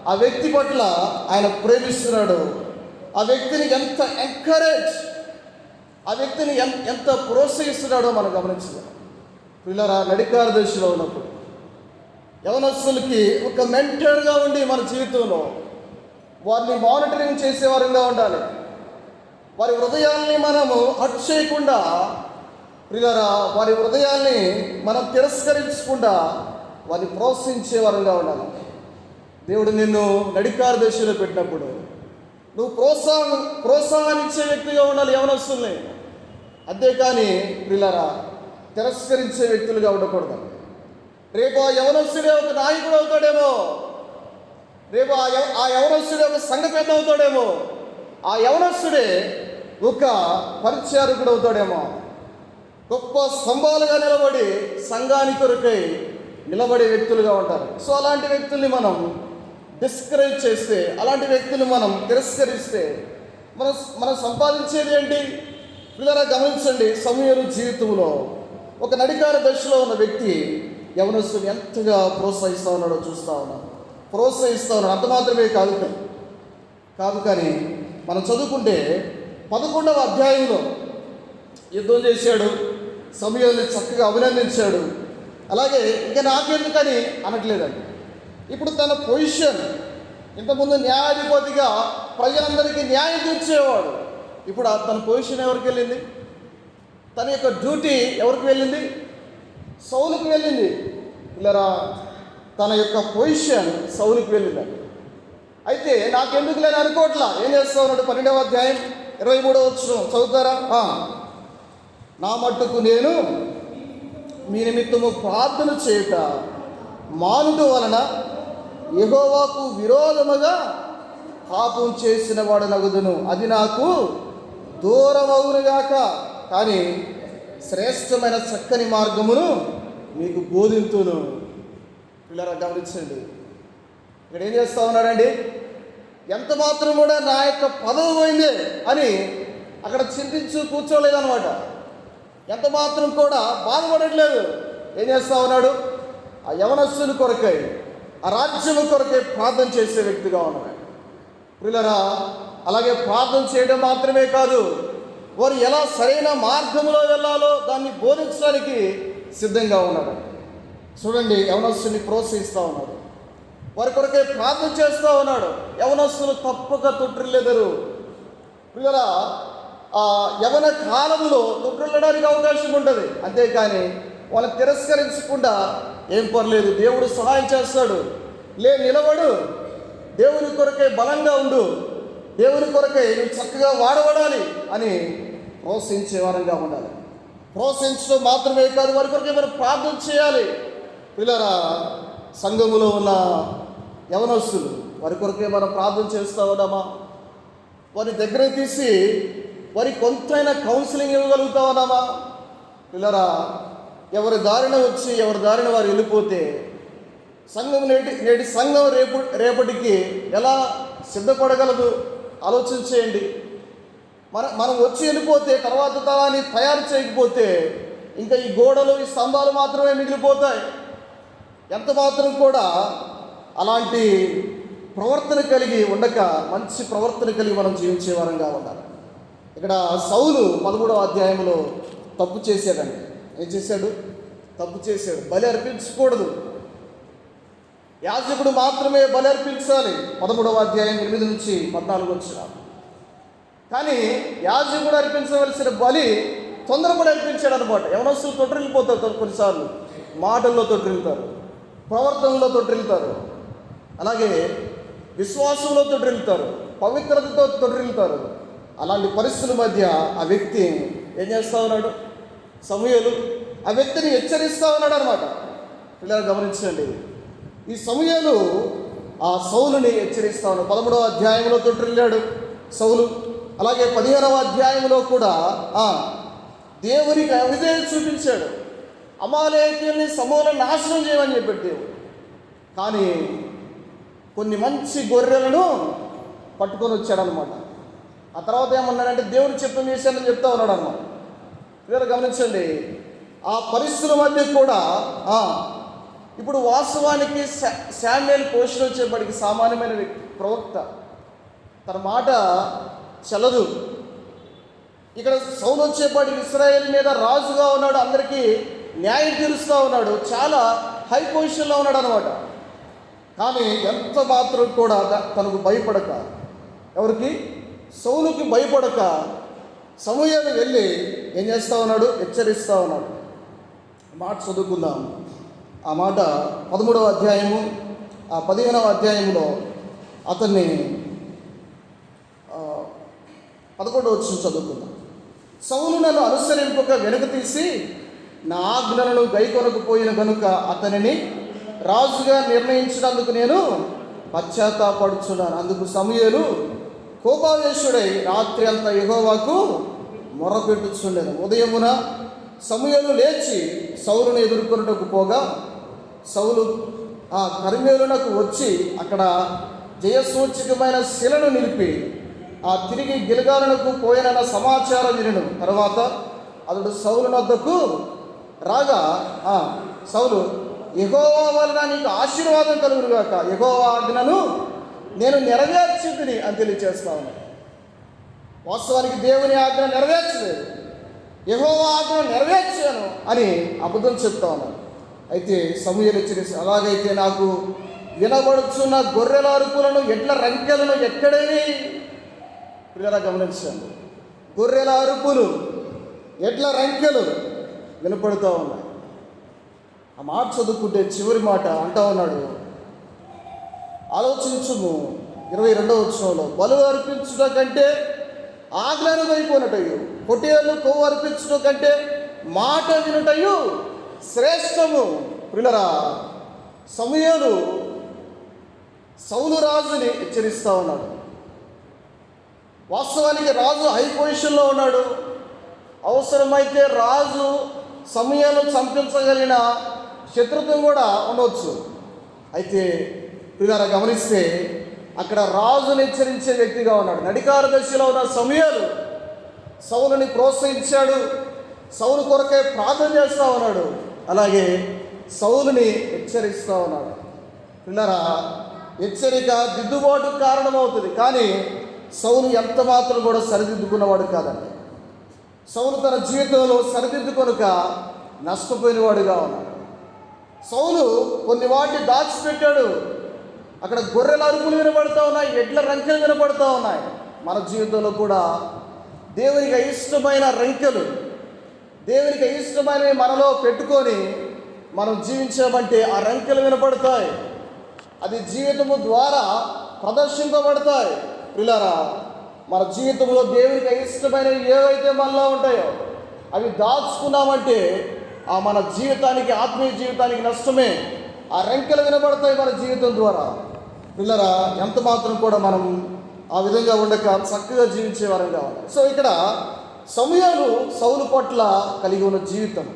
ఆ వ్యక్తి పట్ల ఆయన ప్రేమిస్తున్నాడు, ఆ వ్యక్తిని ఎంత ఎంకరేజ్, ఆ వ్యక్తిని ఎంత ప్రోత్సహిస్తున్నాడో మనం గమనించగలం. పిల్లరా, నడికార దశలో ఉన్నప్పుడు యవనస్తులకి ఒక మెంటర్గా ఉండి మన జీవితంలో వారిని మానిటరింగ్ చేసేవారంగా ఉండాలి. వారి హృదయాల్ని మనము హర్ట్ చేయకుండా, పిల్లరా, వారి హృదయాల్ని మనం తిరస్కరించకుండా వారిని ప్రోత్సహించేవారంగా ఉండాలి. దేవుడు నిన్ను నడికార దశలో పెట్టినప్పుడు నువ్వు ప్రోత్సాహాన్నిచ్చే వ్యక్తిగా ఉండాలి యవనస్తుల్ని. అంతేకాని పిల్లరా, తిరస్కరించే వ్యక్తులుగా ఉండకూడదు. రేపు ఆ యవనస్తుడే ఒక నాయకుడు అవుతాడేమో, రేపు ఆ యవనస్తుడే ఒక సంఘ పెద్ద అవుతాడేమో, ఆ యవనస్తుడే ఒక పరిచారకుడు అవుతాడేమో, గొప్ప స్తంభాలుగా నిలబడి సంఘానికి కొరకై నిలబడే వ్యక్తులుగా ఉంటారు. సో అలాంటి వ్యక్తుల్ని మనం డిస్కరేజ్ చేస్తే, అలాంటి వ్యక్తులు మనం తిరస్కరిస్తే మనం సంపాదించేది ఏంటి? పిల్లరా, గమనించండి, సమూయేలు జీవితంలో ఒక నడికార దశలో ఉన్న వ్యక్తి యవనస్తుని ఎంతగా ప్రోత్సహిస్తూ ఉన్నాడో చూస్తూ ఉన్నాడు. అంత మాత్రమే కాదు కానీ మనం చదువుకుంటే 11వ అధ్యాయంలో యుద్ధం చేశాడు, సమూయేలుని చక్కగా అభినందించాడు. అలాగే ఇంకా నాకెందుకని అనట్లేదండి. ఇప్పుడు తన పొజిషన్, ఇంతకుముందు న్యాయాధిపతిగా ప్రజలందరికీ న్యాయం తీర్చేవాడు, ఇప్పుడు తన పొజిషన్ ఎవరికి వెళ్ళింది? తన యొక్క డ్యూటీ ఎవరికి వెళ్ళింది? సౌలుకి వెళ్ళింది. పిల్లరా, తన యొక్క పొజిషన్ సౌలుకి వెళ్ళిందండి. అయితే నాకెందుకు లేని అనుకోవట్లా. ఏం చేస్తా ఉన్నాడు? 12వ అధ్యాయం 23వ వచనం చదువుతారా? నా మట్టుకు నేను మీ నిమిత్తము ప్రార్థన చేయుట మానుట వలన యెహోవాకు విరోధముగా పాపం చేసిన వాడు నగుదును, అది నాకు దూరమవునుగాక, కానీ శ్రేష్టమైన చక్కని మార్గమును మీకు బోధింతును. పిల్లరా, గమనించండి, ఇక్కడ ఏం చేస్తూ ఉన్నాడండి? ఎంత మాత్రం కూడా నా యొక్క పదవి పోయిందే అని అక్కడ చింతించు కూర్చోలేదన్నమాట. ఎంత మాత్రం కూడా బాధపడట్లేదు. ఏం చేస్తూ ఉన్నాడు? ఆ యవనస్తుని కొరకై, ఆ రాజ్యము కొరకై ప్రార్థన చేసే వ్యక్తిగా ఉన్నాడు. పిల్లరా, అలాగే ప్రార్థన చేయడం మాత్రమే కాదు, వారు ఎలా సరైన మార్గంలో వెళ్ళాలో దాన్ని బోధించడానికి సిద్ధంగా ఉన్నాడు. చూడండి, యవనస్తుని ప్రోత్సహిస్తూ ఉన్నాడు, వారి కొరకే ప్రార్థన చేస్తూ ఉన్నాడు. యవనస్తులు తప్పక తొట్టిల్లెదరు. పిల్లరా, యవన కాలంలో తొట్టిల్లడానికి అవకాశం ఉంటుంది. అంతేకాని వాళ్ళని తిరస్కరించకుండా ఏం పర్లేదు, దేవుడు సహాయం చేస్తాడు, నిలబడు, దేవుని కొరకే బలంగా ఉండు, దేవుని కొరకే నువ్వు చక్కగా వాడబడాలి అని ప్రోత్సహించే వారంగా ఉండాలి. ప్రోత్సహించడం మాత్రమే కాదు, వారి కొరకే మనం ప్రార్థన చేయాలి. పిల్లరా, సంఘములో ఉన్న యవనస్తులు వారి కొరకే మనం ప్రార్థన చేస్తూ ఉన్నామా? వారి దగ్గర తీసి వారి కొంతైనా కౌన్సిలింగ్ ఇవ్వగలుగుతా ఉన్నామా? పిల్లరా, ఎవరి దారిన వచ్చి ఎవరి దారిన వారు వెళ్ళిపోతే సంఘం నేటి సంఘం రేపటికి ఎలా సిద్ధపడగలదు ఆలోచించేయండి. మనం వచ్చి వెళ్ళిపోతే తర్వాత తరాన్ని తయారు చేయకపోతే ఇంకా ఈ గోడలు ఈ స్తంభాలు మాత్రమే మిగిలిపోతాయి. ఎంత మాత్రం కూడా అలాంటి ప్రవర్తన కలిగి ఉండక మంచి ప్రవర్తన కలిగి మనం జీవించే వారంగా ఉండాలి. ఇక్కడ సౌలు 13వ అధ్యాయంలో తప్పు చేశాడండి. ఏం చేశాడు? తప్పు చేశాడు. బలి అర్పించకూడదు, యాజకుడు మాత్రమే బలి అర్పించాలి. 13వ అధ్యాయం 8 నుంచి 14 వచ్చిన. కానీ యాజకుడు అర్పించవలసిన బలి తొందరపడి అర్పించాడు అనమాట. యవనస్తులు తొట్టిల్లిపోతారు, కొన్నిసార్లు మాటల్లో తొట్టిల్లుతారు, ప్రవర్తనలో తొట్టిల్లుతారు, అలాగే విశ్వాసంలో తొట్టిల్లుతారు, పవిత్రతతో తొట్టిల్లుతారు. అలాంటి పరిస్థితుల మధ్య ఆ వ్యక్తి ఏం చేస్తూ ఉన్నాడు? సమూయేలు ఆ వ్యక్తిని హెచ్చరిస్తూ ఉన్నాడు అనమాట. పిల్లలు గమనించండి, ఈ సమూయేలు ఆ సౌలుని హెచ్చరిస్తూ ఉన్నాడు. 13వ అధ్యాయంలో తొట్టిల్లాడు సౌలు. అలాగే 15వ అధ్యాయంలో కూడా దేవునికి అవిధేయత చూపించాడు. అమాలేకీయుల్ని సమూలం నాశనం చేయమని చెప్పాడు దేవుడు. కానీ కొన్ని మంచి గొర్రెలను పట్టుకొని వచ్చాడనమాట. ఆ తర్వాత ఏమన్నాడంటే దేవుడు చిత్తం చేశానని చెప్తా ఉన్నాడు అన్నమాట. మీరు గమనించండి, ఆ పరిస్థితుల మధ్య కూడా ఇప్పుడు వాస్తవానికి శామ్యూయేలు పోషణ వచ్చేప్పటికి సామాన్యమైన వ్యక్తి, ప్రవక్త, తన మాట చెల్లదు. ఇక్కడ సౌలు వచ్చేపాటికి ఇశ్రాయేలు మీద రాజుగా ఉన్నాడు, అందరికీ న్యాయం తీరుస్తూ ఉన్నాడు, చాలా హై పొజిషన్లో ఉన్నాడు అనమాట. కానీ ఎంత మాత్రం కూడా తనకు భయపడక, ఎవరికి? సౌలుకి భయపడక సమూయేలు వెళ్ళి ఏం చేస్తూ ఉన్నాడు? హెచ్చరిస్తూ ఉన్నాడు. మాట చదువుకుందాం. ఆ మాట 13వ అధ్యాయము 15వ అధ్యాయంలో అతన్ని 11వ వచనం చదువుకుందాం. సౌలు నన్ను అనుసరింపక వెనుక తీసి నా ఆజ్ఞలను గైకొనకపోయిన గనుక అతనిని రాజుగా నిర్ణయించినందుకు నేను పశ్చాత్తాపడుచున్నాను. అందుకు సమూయేలు కోపావేశుడై రాత్రి అంతా యెహోవాకు మొరపెట్టుచుండెను. ఉదయమున సమూయేలు లేచి సౌలును ఎదుర్కొనుటకు పోగా సౌలు ఆ కర్మేలునకు వచ్చి అక్కడ జయసూచకమైన శిలను నిలిపి తిరిగి గిల్గాలునకు పోయినన్న సమాచారం వినను. తర్వాత అతడు సౌలు వద్దకు రాగా సౌలు, యెహోవా వలన నీకు ఆశీర్వాదం కలుగునుగాక, యెహోవా ఆజ్ఞను నేను నెరవేర్చింది అని తెలియజేస్తా ఉన్నాను. వాస్తవానికి దేవుని ఆజ్ఞ నెరవేర్చలేదు, యెహోవా ఆజ్ఞ నెరవేర్చాను అని అబద్ధం చెప్తా ఉన్నాను. అయితే సమూయేలు హెచ్చరిసి, అలాగైతే నాకు వినబడుచున్న గొర్రెల అరుపులను, ఎడ్ల రంకెలను ఎక్కడేవి? పిల్లలా గమనించండి, గొర్రెల అరుపులు, ఎడ్ల రంకెలు వినపడుతూ ఉన్నాయి. ఆ మాట చదువుకుంటే చివరి మాట అంటా ఉన్నాడు, ఆలోచించుము 22వ వచనంలో, బలు అర్పించుట కంటే ఆజ్ఞను గైకొనుటయు, పొట్టేలు కొవ్వు అర్పించుట కంటే మాట వినుటయు శ్రేష్టము. పిల్లరా, సమూయేలు సౌలు రాజుని హెచ్చరిస్తూ ఉన్నాడు. వాస్తవానికి రాజు హై పొజిషన్లో ఉన్నాడు. అవసరమైతే రాజు సమూయేలు చంపించగలిగిన శత్రుత్వం కూడా ఉండవచ్చు. అయితే పిల్లరా గమనిస్తే అక్కడ రాజుని హెచ్చరించే వ్యక్తిగా ఉన్నాడు. నడికార దశలో ఉన్న సమూయేలు సౌలుని ప్రోత్సహించాడు, సౌలు కొరకే ప్రార్థన చేస్తూ ఉన్నాడు, అలాగే సౌలుని హెచ్చరిస్తూ ఉన్నాడు. పిల్లరా, హెచ్చరిక దిద్దుబాటు కారణమవుతుంది, కానీ సౌలు ఎంత మాత్రం కూడా సరిదిద్దుకున్నవాడు కాదండి. సౌలు తన జీవితంలో సరిదిద్దుకొనక నష్టపోయినవాడుగా ఉన్నాడు. సౌలు కొన్ని వాటిని దాచిపెట్టాడు. అక్కడ గొర్రెల అరుపులు వినబడుతూ ఉన్నాయి, ఎడ్ల రంకెలు వినబడుతూ ఉన్నాయి. మన జీవితంలో కూడా దేవునికి ఇష్టమైన రంకెలు, దేవునికి ఇష్టమైనవి మనలో పెట్టుకొని మనం జీవించామంటే ఆ రంకెలు వినపడతాయి. అది జీవితము ద్వారా ప్రదర్శింపబడతాయి. ప్రియులారా, మన జీవితంలో దేవునికి అయిష్టమైనవి ఏవైతే మనలో ఉంటాయో అవి దాచుకున్నామంటే ఆ మన జీవితానికి, ఆత్మీయ జీవితానికి నష్టమే. ఆ రెంకెలు వినబడతాయి మన జీవితం ద్వారా. ప్రియులారా, ఎంత మాత్రం కూడా మనం ఆ విధంగా ఉండక చక్కగా జీవించే వారం కావాలి. సో ఇక్కడ సమూయేలు సౌలు పట్ల కలిగి ఉన్న జీవితం,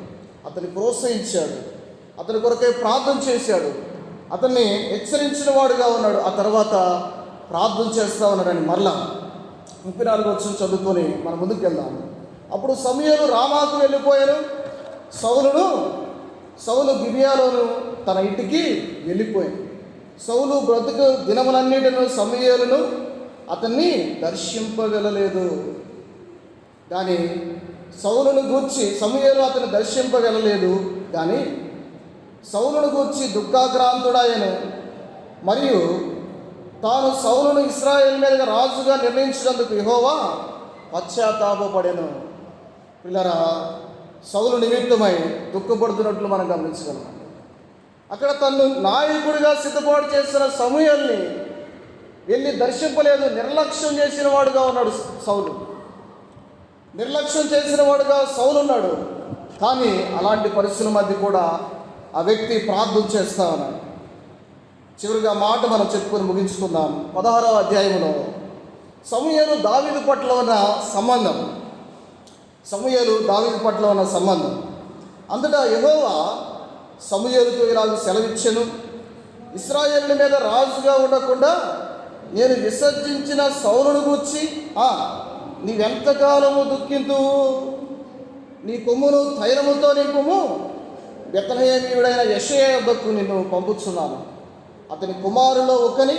అతన్ని ప్రోత్సహించాడు, అతని కొరకై ప్రార్థన చేశాడు, అతన్ని హెచ్చరించిన వాడుగా ఉన్నాడు. ఆ తర్వాత ప్రార్థన చేస్తూ ఉన్నాడని మరలా 34 వచనం చదువుకొని మనం ముందుకు వెళ్దాం. అప్పుడు సమూయేలు రామాకు వెళ్ళిపోయారు. సౌలు గిబియాలోను తన ఇంటికి వెళ్ళిపోయాడు. సౌలు బ్రతుకు దినములన్నిటిను సమూయేలును అతన్ని దర్శింపగలలేదు. కానీ సౌలును గూర్చి సమూయేలు అతన్ని దర్శింపగలలేదు. కానీ సౌలును గూర్చి దుఃఖాక్రాంతుడాయను, మరియు తాను సౌలును ఇశ్రాయేలు మీద రాజుగా నిర్ణయించినందుకు యెహోవా పశ్చాత్తాపపడెను. పిల్లరా, సౌలు నిమిత్తమై దుఃఖపడుతున్నట్లు మనం గమనించగలం. అక్కడ తను నాయకుడిగా సిద్ధపాటు చేసిన సమూయేలుని వెళ్ళి దర్శింపలేదు. నిర్లక్ష్యం చేసిన వాడుగా ఉన్నాడు సౌలు. నిర్లక్ష్యం చేసిన వాడుగా సౌలు ఉన్నాడు. కానీ అలాంటి పరిస్థితుల మధ్య కూడా ఆ వ్యక్తి ప్రార్థన చేస్తా ఉన్నాడు. చివరిగా మాట మనం చెప్పుకొని ముగించుకుందాం. 16వ అధ్యాయంలో సమూయేలు దావీదు పట్ల ఉన్న సంబంధం, అంతటా యెహోవా సమూయేలుతో ఇలాగ సెలవిచ్చెను, ఇశ్రాయేలు మీద రాజుగా ఉండకుండా నేను విసర్జించిన సౌలును గూర్చి నీవెంతకాలము దుఃఖింతువు? నీ కొమ్మును తైలముతో నింపుము. బెత్లెహేమీయుడైన యెషయా యొద్దకు నిన్ను పంపుచున్నాను. అతని కుమారులో ఒకని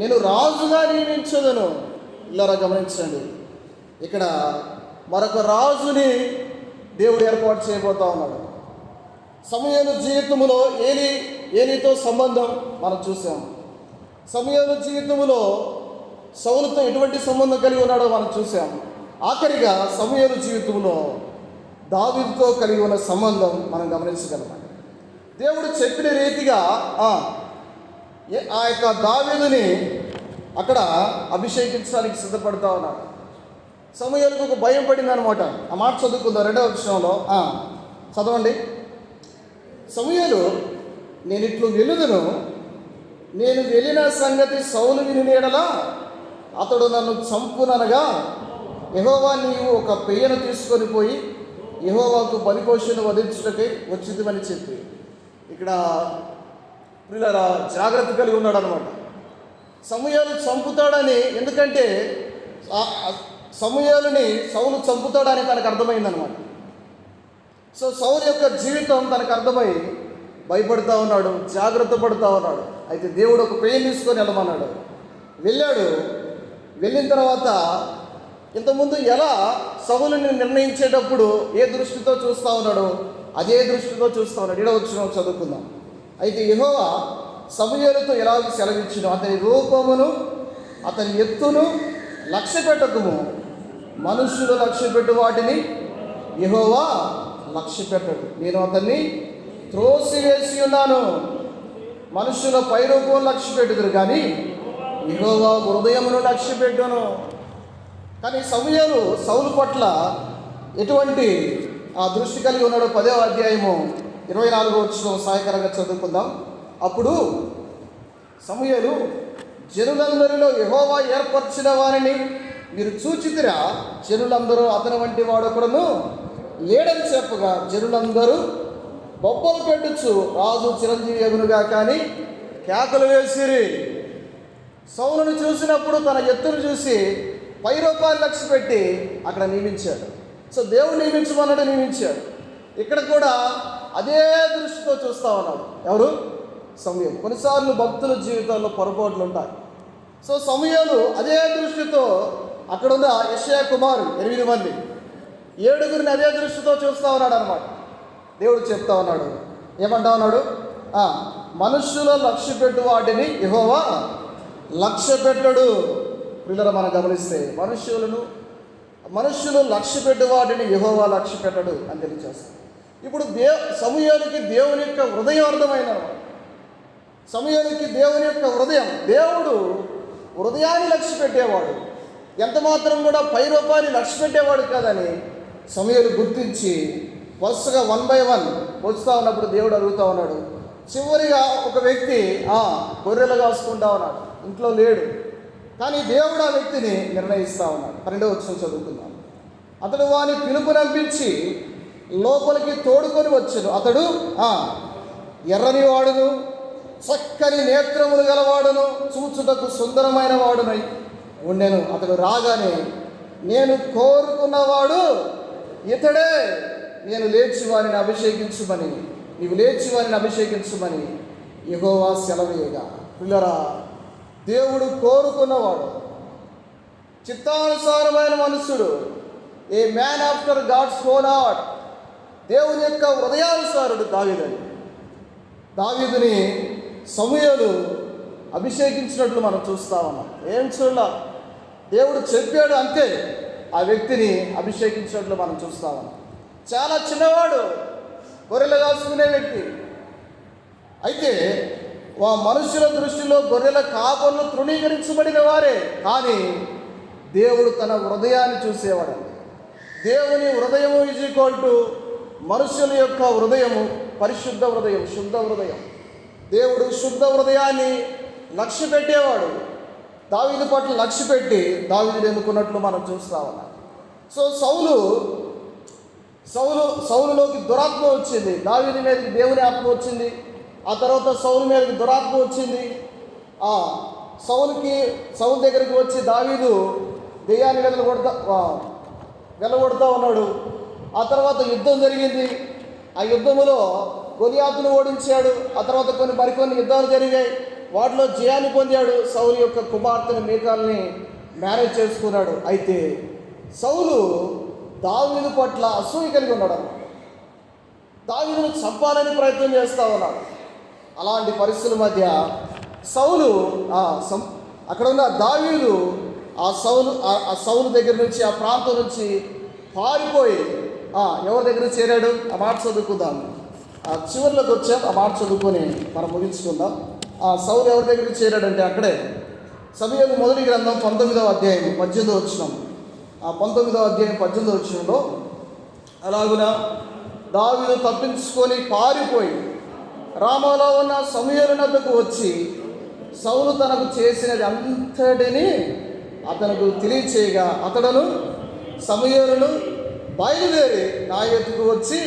నేను రాజుగా నియమించదును. ఇలా గమనించండి, ఇక్కడ మరొక రాజుని దేవుడు ఏర్పాటు చేయబోతా ఉన్నాడు. సమూయేలు జీవితంలో ఏలీతో సంబంధం మనం చూసాం. సమూయేలు జీవితంలో సౌలుతో ఎటువంటి సంబంధం కలిగి ఉన్నాడో మనం చూసాం. ఆఖరిగా సమూయేలు జీవితంలో దావీదుతో కలిగి ఉన్న సంబంధం మనం గమనించగలం. దేవుడు చెప్పిన రీతిగా ఆ యొక్క దావీదుని అక్కడ అభిషేకించడానికి సిద్ధపడుతూ ఉన్నాడు. సమూయేలుకు ఒక భయం పడింది అనమాట. ఆ మాట చదువుకుందాం 2వ వచనంలో. చదవండి. సమూయేలు, నేను ఇట్లు వెలుదును, నేను వెళ్ళిన సంగతి సౌలు విని ఎడల అతడు నన్ను చంపుననగా యెహోవా నీవు ఒక పెయ్యను తీసుకొని పోయి యెహోవాకు బలిపశువును వధించుటకై వచ్చిందని చెప్పి, ఇక్కడ పిల్లల జాగ్రత్త కలిగి ఉన్నాడు అనమాట. సమూయేలు చంపుతాడని, ఎందుకంటే సమూయేలుని సౌలు చంపుతాడని తనకు అర్థమైందనమాట. సో సౌలు యొక్క జీవితం తనకు అర్థమై భయపడుతూ ఉన్నాడు, జాగ్రత్త పడుతూ ఉన్నాడు. అయితే దేవుడు ఒక పెయిన్ తీసుకొని వెళ్ళమన్నాడు. వెళ్ళిన తర్వాత ఇంతకుముందు ఎలా సౌలుని నిర్ణయించేటప్పుడు ఏ దృష్టితో చూస్తూ ఉన్నాడో అదే దృష్టితో చూస్తూ ఉన్నాడు. 7వ వచనం చదువుకుందాం. అయితే యెహోవా సమూయేలుతో ఎలాగ సెలవిచ్చును, అతని రూపమును అతని ఎత్తును లక్ష్య పెట్టకుము. మనుషులు లక్ష్య పెట్టు వాటిని యెహోవా లక్ష్య పెట్టడు. నేను అతన్ని త్రోసివేసి ఉన్నాను. మనుషుల పైరూపం లక్ష్య పెట్టుదురు, కానీ యెహోవా హృదయమును లక్ష్య పెట్టును. కానీ సమూయేలు సౌలు పట్ల ఎటువంటి ఆ దృష్టి కలిగి ఉన్నాడో 10వ అధ్యాయము 24వ వచనం సహాయకరంగా చదువుకుందాం. అప్పుడు సమూయేలు, జనులందరిలో యెహోవా ఏర్పరిచిన వారిని మీరు చూచితిరా? జనులందరూ అతని వంటి వాడొకడును లేడని చెప్పగా జనులందరూ బొబ్బలు పెట్టుచు రాజు చిరంజీవి అగునుగా కానీ కేకలు వేసిరి. సౌలును చూసినప్పుడు తన ఎత్తును చూసి 10 రూపాయలు లక్ష్య పెట్టి అక్కడ నియమించాడు. సో దేవుడు నియమించాడు. ఇక్కడ కూడా అదే దృష్టితో చూస్తూ ఉన్నాడు. ఎవరు? సమూయేలు. కొన్నిసార్లు భక్తుల జీవితాల్లో పొరపాట్లు ఉంటాయి. సో సమూయేలు అదే దృష్టితో అక్కడున్న యెషయా కుమారుడు 8 మంది 7గురిని అదే దృష్టితో చూస్తూ ఉన్నాడు అనమాట. దేవుడు చెప్తా ఉన్నాడు, ఏమంటా ఉన్నాడు? మనుష్యుల లక్ష్య పెట్టు వాటిని యెహోవా లక్ష్య పెట్టడు. పిల్లలు మనం గమనిస్తే మనుష్యులు లక్ష్య పెట్టు వాటిని యెహోవా లక్ష్య పెట్టడు అని తెలియజేస్తాడు. ఇప్పుడు సమూయేలుకి దేవుని యొక్క హృదయం అర్థమైందన్నమాట. సమూయేలుకి దేవుని యొక్క హృదయం, దేవుడు హృదయాన్ని లక్ష్య పెట్టేవాడు, ఎంత మాత్రం కూడా పై రూపాన్ని లక్ష్య పెట్టేవాడు కాదని సమూయేలు గుర్తించి వరుసగా 1 by 1 వస్తూ ఉన్నప్పుడు దేవుడు అడుగుతూ ఉన్నాడు. చివరిగా ఒక వ్యక్తి గొర్రెలు కాసుకుంటా ఉన్నాడు, ఇంట్లో లేడు, కానీ దేవుడు ఆ వ్యక్తిని నిర్ణయిస్తూ ఉన్నాడు. 12వ వచనం చదువుకుందాం. అతడు వాని పిలుపునంపించి లోపలికి తోడుకొని వచ్చాడు. అతడు ఎర్రని వాడును, చక్కని నేత్రములు గలవాడును, చూచుటకు సుందరమైన వాడునై ఉండెను. అతడు రాగానే, నేను కోరుకున్నవాడు ఇతడే, నేను లేచి వారిని అభిషేకించుమని, నీవు లేచి వారిని అభిషేకించుమని యెహోవా సెలవేయగా. పిల్లరా, దేవుడు కోరుకున్నవాడు, చిత్తానుసారమైన మనుషుడు, a man after God's own heart, దేవుని యొక్క హృదయానుసారుడు దావీదని. దావీదుని సమూయేలు అభిషేకించినట్లు మనం చూస్తా ఉన్నాం. ఏం చూడాల, దేవుడు చెప్పాడు అంతే ఆ వ్యక్తిని అభిషేకించినట్లు మనం చూస్తా ఉన్నాం. చాలా చిన్నవాడు, గొర్రెలు కాసుకునే వ్యక్తి. అయితే మనుషుల దృష్టిలో గొర్రెల కాపర్లు తృణీకరించబడిన వారే, కానీ దేవుడు తన హృదయాన్ని చూసేవాడు. దేవుని హృదయము ఈజ్ ఈక్వల్ టు మనుషుల యొక్క హృదయము, పరిశుద్ధ హృదయం, శుద్ధ హృదయం. దేవుడు శుద్ధ హృదయాన్ని లక్ష్య పెట్టేవాడు. దావీదు పట్ల లక్ష్య పెట్టి దావీదుని ఎన్నుకున్నట్లు మనం చూస్తా ఉన్నాం. సో సౌలులోకి దురాత్మ వచ్చింది, దావీదు మీదకి దేవుని ఆత్మ వచ్చింది. ఆ తర్వాత సౌలు మీదకి దురాత్మ వచ్చింది. సౌలు దగ్గరికి వచ్చి దావీదు దెయ్యాన్ని వెళ్ళగొడతా ఉన్నాడు. ఆ తర్వాత యుద్ధం జరిగింది. ఆ యుద్ధములో గొలియాతును ఓడించాడు. ఆ తర్వాత మరికొన్ని యుద్ధాలు జరిగాయి, వాటిలో జయాన్ని పొందాడు. సౌలు యొక్క కుమార్తెను మీకాల్ని మ్యారేజ్ చేసుకున్నాడు. అయితే సౌలు దావీదు పట్ల అసూయ కలిగి ఉన్నాడు. దావీదును చంపాలని ప్రయత్నం చేస్తూ ఉన్నాడు. అలాంటి పరిస్థితుల మధ్య సౌలు అక్కడ ఉన్న దావీదు ఆ సౌలు దగ్గర నుంచి, ఆ ప్రాంతం నుంచి పారిపోయి ఎవరి దగ్గర చేరాడు? ఆ మాట చదువుకుందాం. చివరిలోకి వచ్చాం, ఆ మాట చదువుకొని మనం ముగించుకుందాం. సౌలు ఎవరి దగ్గరికి చేరాడంటే అక్కడే సమూయేలు మొదటి గ్రంథం 19వ అధ్యాయం 18వ వచనం. 19వ అధ్యాయం 18వ వచనంలో, అలాగున దావీదు తప్పించుకొని పారిపోయి రామాలో ఉన్న సమూయేలు వద్దకు వచ్చి సౌలు తనకు చేసినది అంతటిని అతనికి తెలియచేయగా, అతడును సమూయేలును బయలుదేరి నా ఎత్తుకు వచ్చి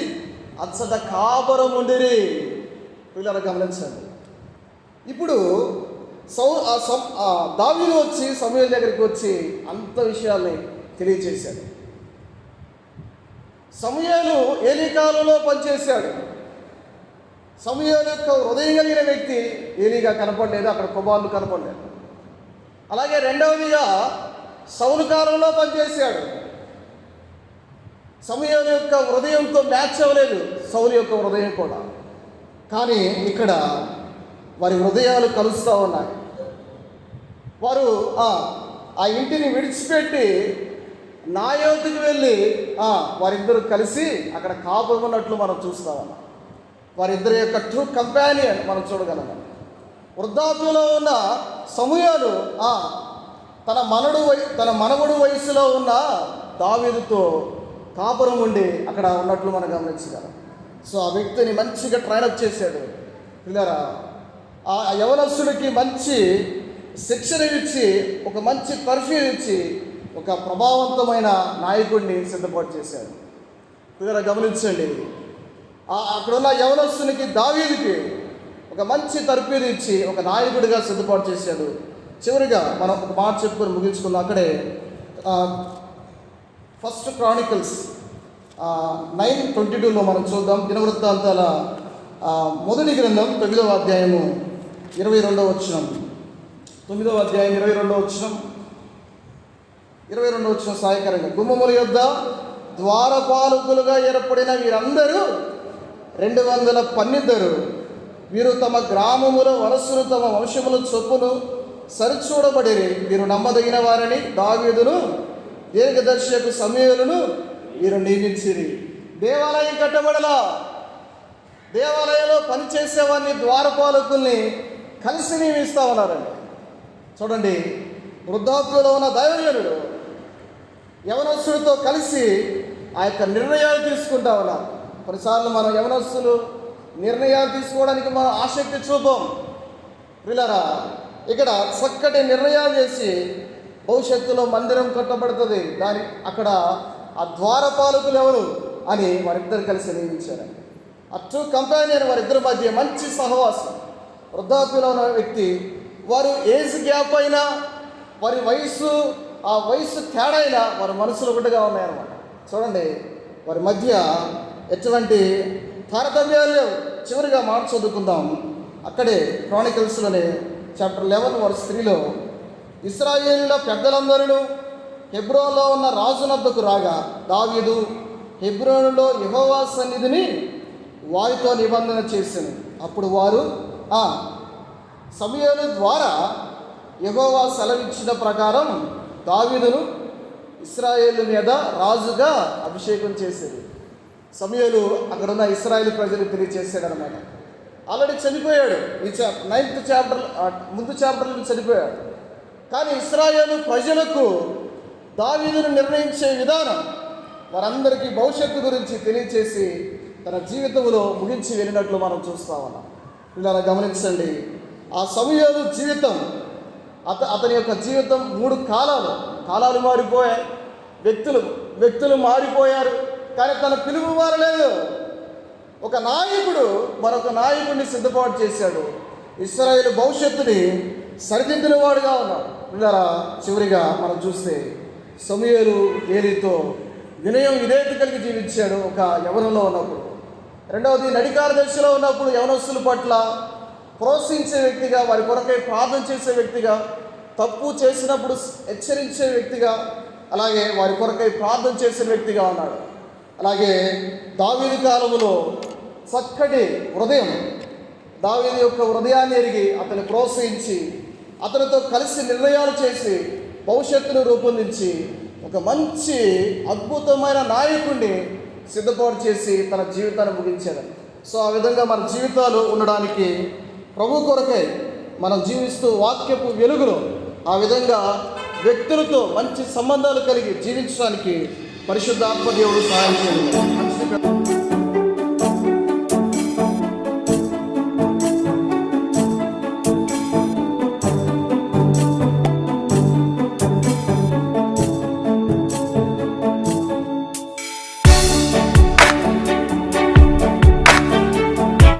అచ్చట కాపురం ఉండిరి. పిల్లలు గమనించండి. ఇప్పుడు దావీదు వచ్చి సమూయేలు దగ్గరికి వచ్చి అంత విషయాల్ని తెలియచేశాడు. సమూయేలు ఏలీ కాలంలో పనిచేశాడు. సమూయేలు యొక్క హృదయం కలిగిన వ్యక్తి ఏలీగా కనపడలేదు, అక్కడ కుమారులు కనపడలేదు. అలాగే రెండవదిగా సౌలు కాలంలో పనిచేశాడు. సమూయేలు యొక్క హృదయంతో మ్యాచ్ అవ్వలేదు సౌలు యొక్క హృదయం కూడా. కానీ ఇక్కడ వారి హృదయాలు కలుస్తూ ఉన్నాయి. వారు ఆ ఇంటిని విడిచిపెట్టి నాయోతుకి వెళ్ళి వారిద్దరూ కలిసి అక్కడ కాపురం ఉన్నట్లు మనం చూస్తా ఉన్నాం. వారిద్దరి యొక్క ట్రూ కంపానియన్ మనం చూడగలం. వృద్ధాప్యంలో ఉన్న సమూయేలు తన మనవడు వయసులో ఉన్న దావీదుతో కాపురం ఉండి అక్కడ ఉన్నట్లు మనం గమనించగలం. సో ఆ వ్యక్తిని మంచిగా ట్రైనప్ చేశాడు. పిల్లరా, ఆ యవనస్తుడికి మంచి శిక్షణ ఇచ్చి, ఒక మంచి తర్ఫీదు ఇచ్చి, ఒక ప్రభావవంతమైన నాయకుడిని సిద్ధపాటు చేశాడు. పిల్లరా గమనించండి, అక్కడున్న యవనస్తునికి దావీదుకి ఒక మంచి తర్ఫీదు ఇచ్చి ఒక నాయకుడిగా సిద్ధపాటు చేశాడు. చివరిగా మనం ఒక మాట చెప్పుకొని ముగించుకుందాం. అక్కడే 1 Chronicles 9:22లో మనం చూద్దాం. దినవృత్తాంతాల మొదటి గ్రంథం 9వ అధ్యాయము 22వ వచనం. 9వ అధ్యాయం 22వ వచనం. 22వ వచనం సహాయకరంగా, గుమ్మముల యొద్ద ద్వారపాలకులుగా ఏర్పడిన వీరందరూ 212 వీరు తమ గ్రామముల వరసను తమ వంశముల చొప్పును సరిచూడబడిరి. వీరు నమ్మదగిన వారని దావీదును దీర్ఘదర్శకు సమూయేలును వీరు నియమించిరి. దేవాలయం కట్టబడలా, దేవాలయంలో పనిచేసేవారిని ద్వారపాలకుల్ని కలిసి నియమిస్తూ ఉన్నారండి. చూడండి, వృద్ధాప్యంలో ఉన్న దైవజనుడు యవనస్తుడితో కలిసి ఆ యొక్క నిర్ణయాలు తీసుకుంటా ఉన్నారు. కొన్నిసార్లు మనం యవనస్తులు నిర్ణయాలు తీసుకోవడానికి మనం ఆసక్తి చూపం. పిల్లరా, ఇక్కడ చక్కటి నిర్ణయాలు చేసి భవిష్యత్తులో మందిరం కట్టబడుతుంది, దాని అక్కడ ఆ ద్వారపాలకులు ఎవరు అని వారిద్దరు కలిసి నియమించారండి. ఆ ట్రూ కంపానియన్ వారిద్దరి మధ్య మంచి సహవాసం. వృద్ధాప్యంలో ఉన్న వ్యక్తి, వారు ఏజ్ గ్యాప్ అయినా, వారి ఆ వయసు తేడా అయినా వారి మనసులు ఒకటిగా ఉన్నాయన్నమాట. చూడండి, వారి మధ్య ఎటువంటి తారతమ్యాలు లేవు. చివరిగా మాట చదువుకుందాం. అక్కడే క్రానికల్స్లోనే చాప్టర్ 11 వర్స్ 3లో, ఇశ్రాయేలుల పెద్దలందరూ హెబ్రోన్లో ఉన్న రాజునద్దకు రాగా దావీదు హెబ్రోనులో యెహోవా సన్నిధిని వారితో నిబంధన చేశాను. అప్పుడు వారు సమూయేలు ద్వారా యెహోవా సెలవిచ్చిన ప్రకారం దావీదును ఇశ్రాయేలు మీద రాజుగా అభిషేకం చేసేది. సమూయేలు అక్కడున్న ఇశ్రాయేలు ప్రజలు తెలియచేసాడు అనమాట. ఆల్రెడీ చనిపోయాడు. ఈ 9th చాప్టర్ ముందు చాప్టర్లో చనిపోయాడు. కానీ ఇశ్రాయేలు ప్రజలకు దావీదును నిర్ణయించే విధానం, వారందరికీ భవిష్యత్తు గురించి తెలియచేసి తన జీవితంలో ముగించి వెళ్ళినట్లు మనం చూస్తా ఉన్నాం. ఇలా గమనించండి, ఆ సమూయేలు జీవితం, అతని యొక్క జీవితం 3 కాలాలు మారిపోయాయి. వ్యక్తులు మారిపోయారు, కానీ తన పిలుపు మారలేదు. ఒక నాయకుడు మరొక నాయకుడిని సిద్ధపాటు చేశాడు. ఇశ్రాయేలు భవిష్యత్తుని సరిదిద్దిన వాడుగా ఉన్నాడు. ఇలా చివరిగా మనం చూస్తే సమూయేలు ఏలీతో వినయం విధేయత కలిగి జీవించాడు ఒక యవనంలో ఉన్నప్పుడు. రెండవది, నడికార దశలో ఉన్నప్పుడు యవనస్తుల పట్ల ప్రోత్సహించే వ్యక్తిగా, వారి కొరకై ప్రార్థన చేసే వ్యక్తిగా, తప్పు చేసినప్పుడు హెచ్చరించే వ్యక్తిగా, అలాగే వారి కొరకై ప్రార్థన చేసిన వ్యక్తిగా ఉన్నాడు. అలాగే దావీదు కాలంలో చక్కటి హృదయం, దావీదు యొక్క హృదయాన్ని ఎరిగి అతన్ని ప్రోత్సహించి అతనితో కలిసి నిర్ణయాలు చేసి భవిష్యత్తును రూపొందించి ఒక మంచి అద్భుతమైన నాయకుడిని సిద్ధపాటు చేసి తన జీవితాన్ని ముగించాడు. సో ఆ విధంగా మన జీవితాలు ఉండడానికి, ప్రభు కొరకై మనం జీవిస్తూ వాక్యపు వెలుగులో ఆ విధంగా వ్యక్తులతో మంచి సంబంధాలు కలిగి జీవించడానికి పరిశుద్ధాత్మ దేవుడు సహాయం చేయాలి.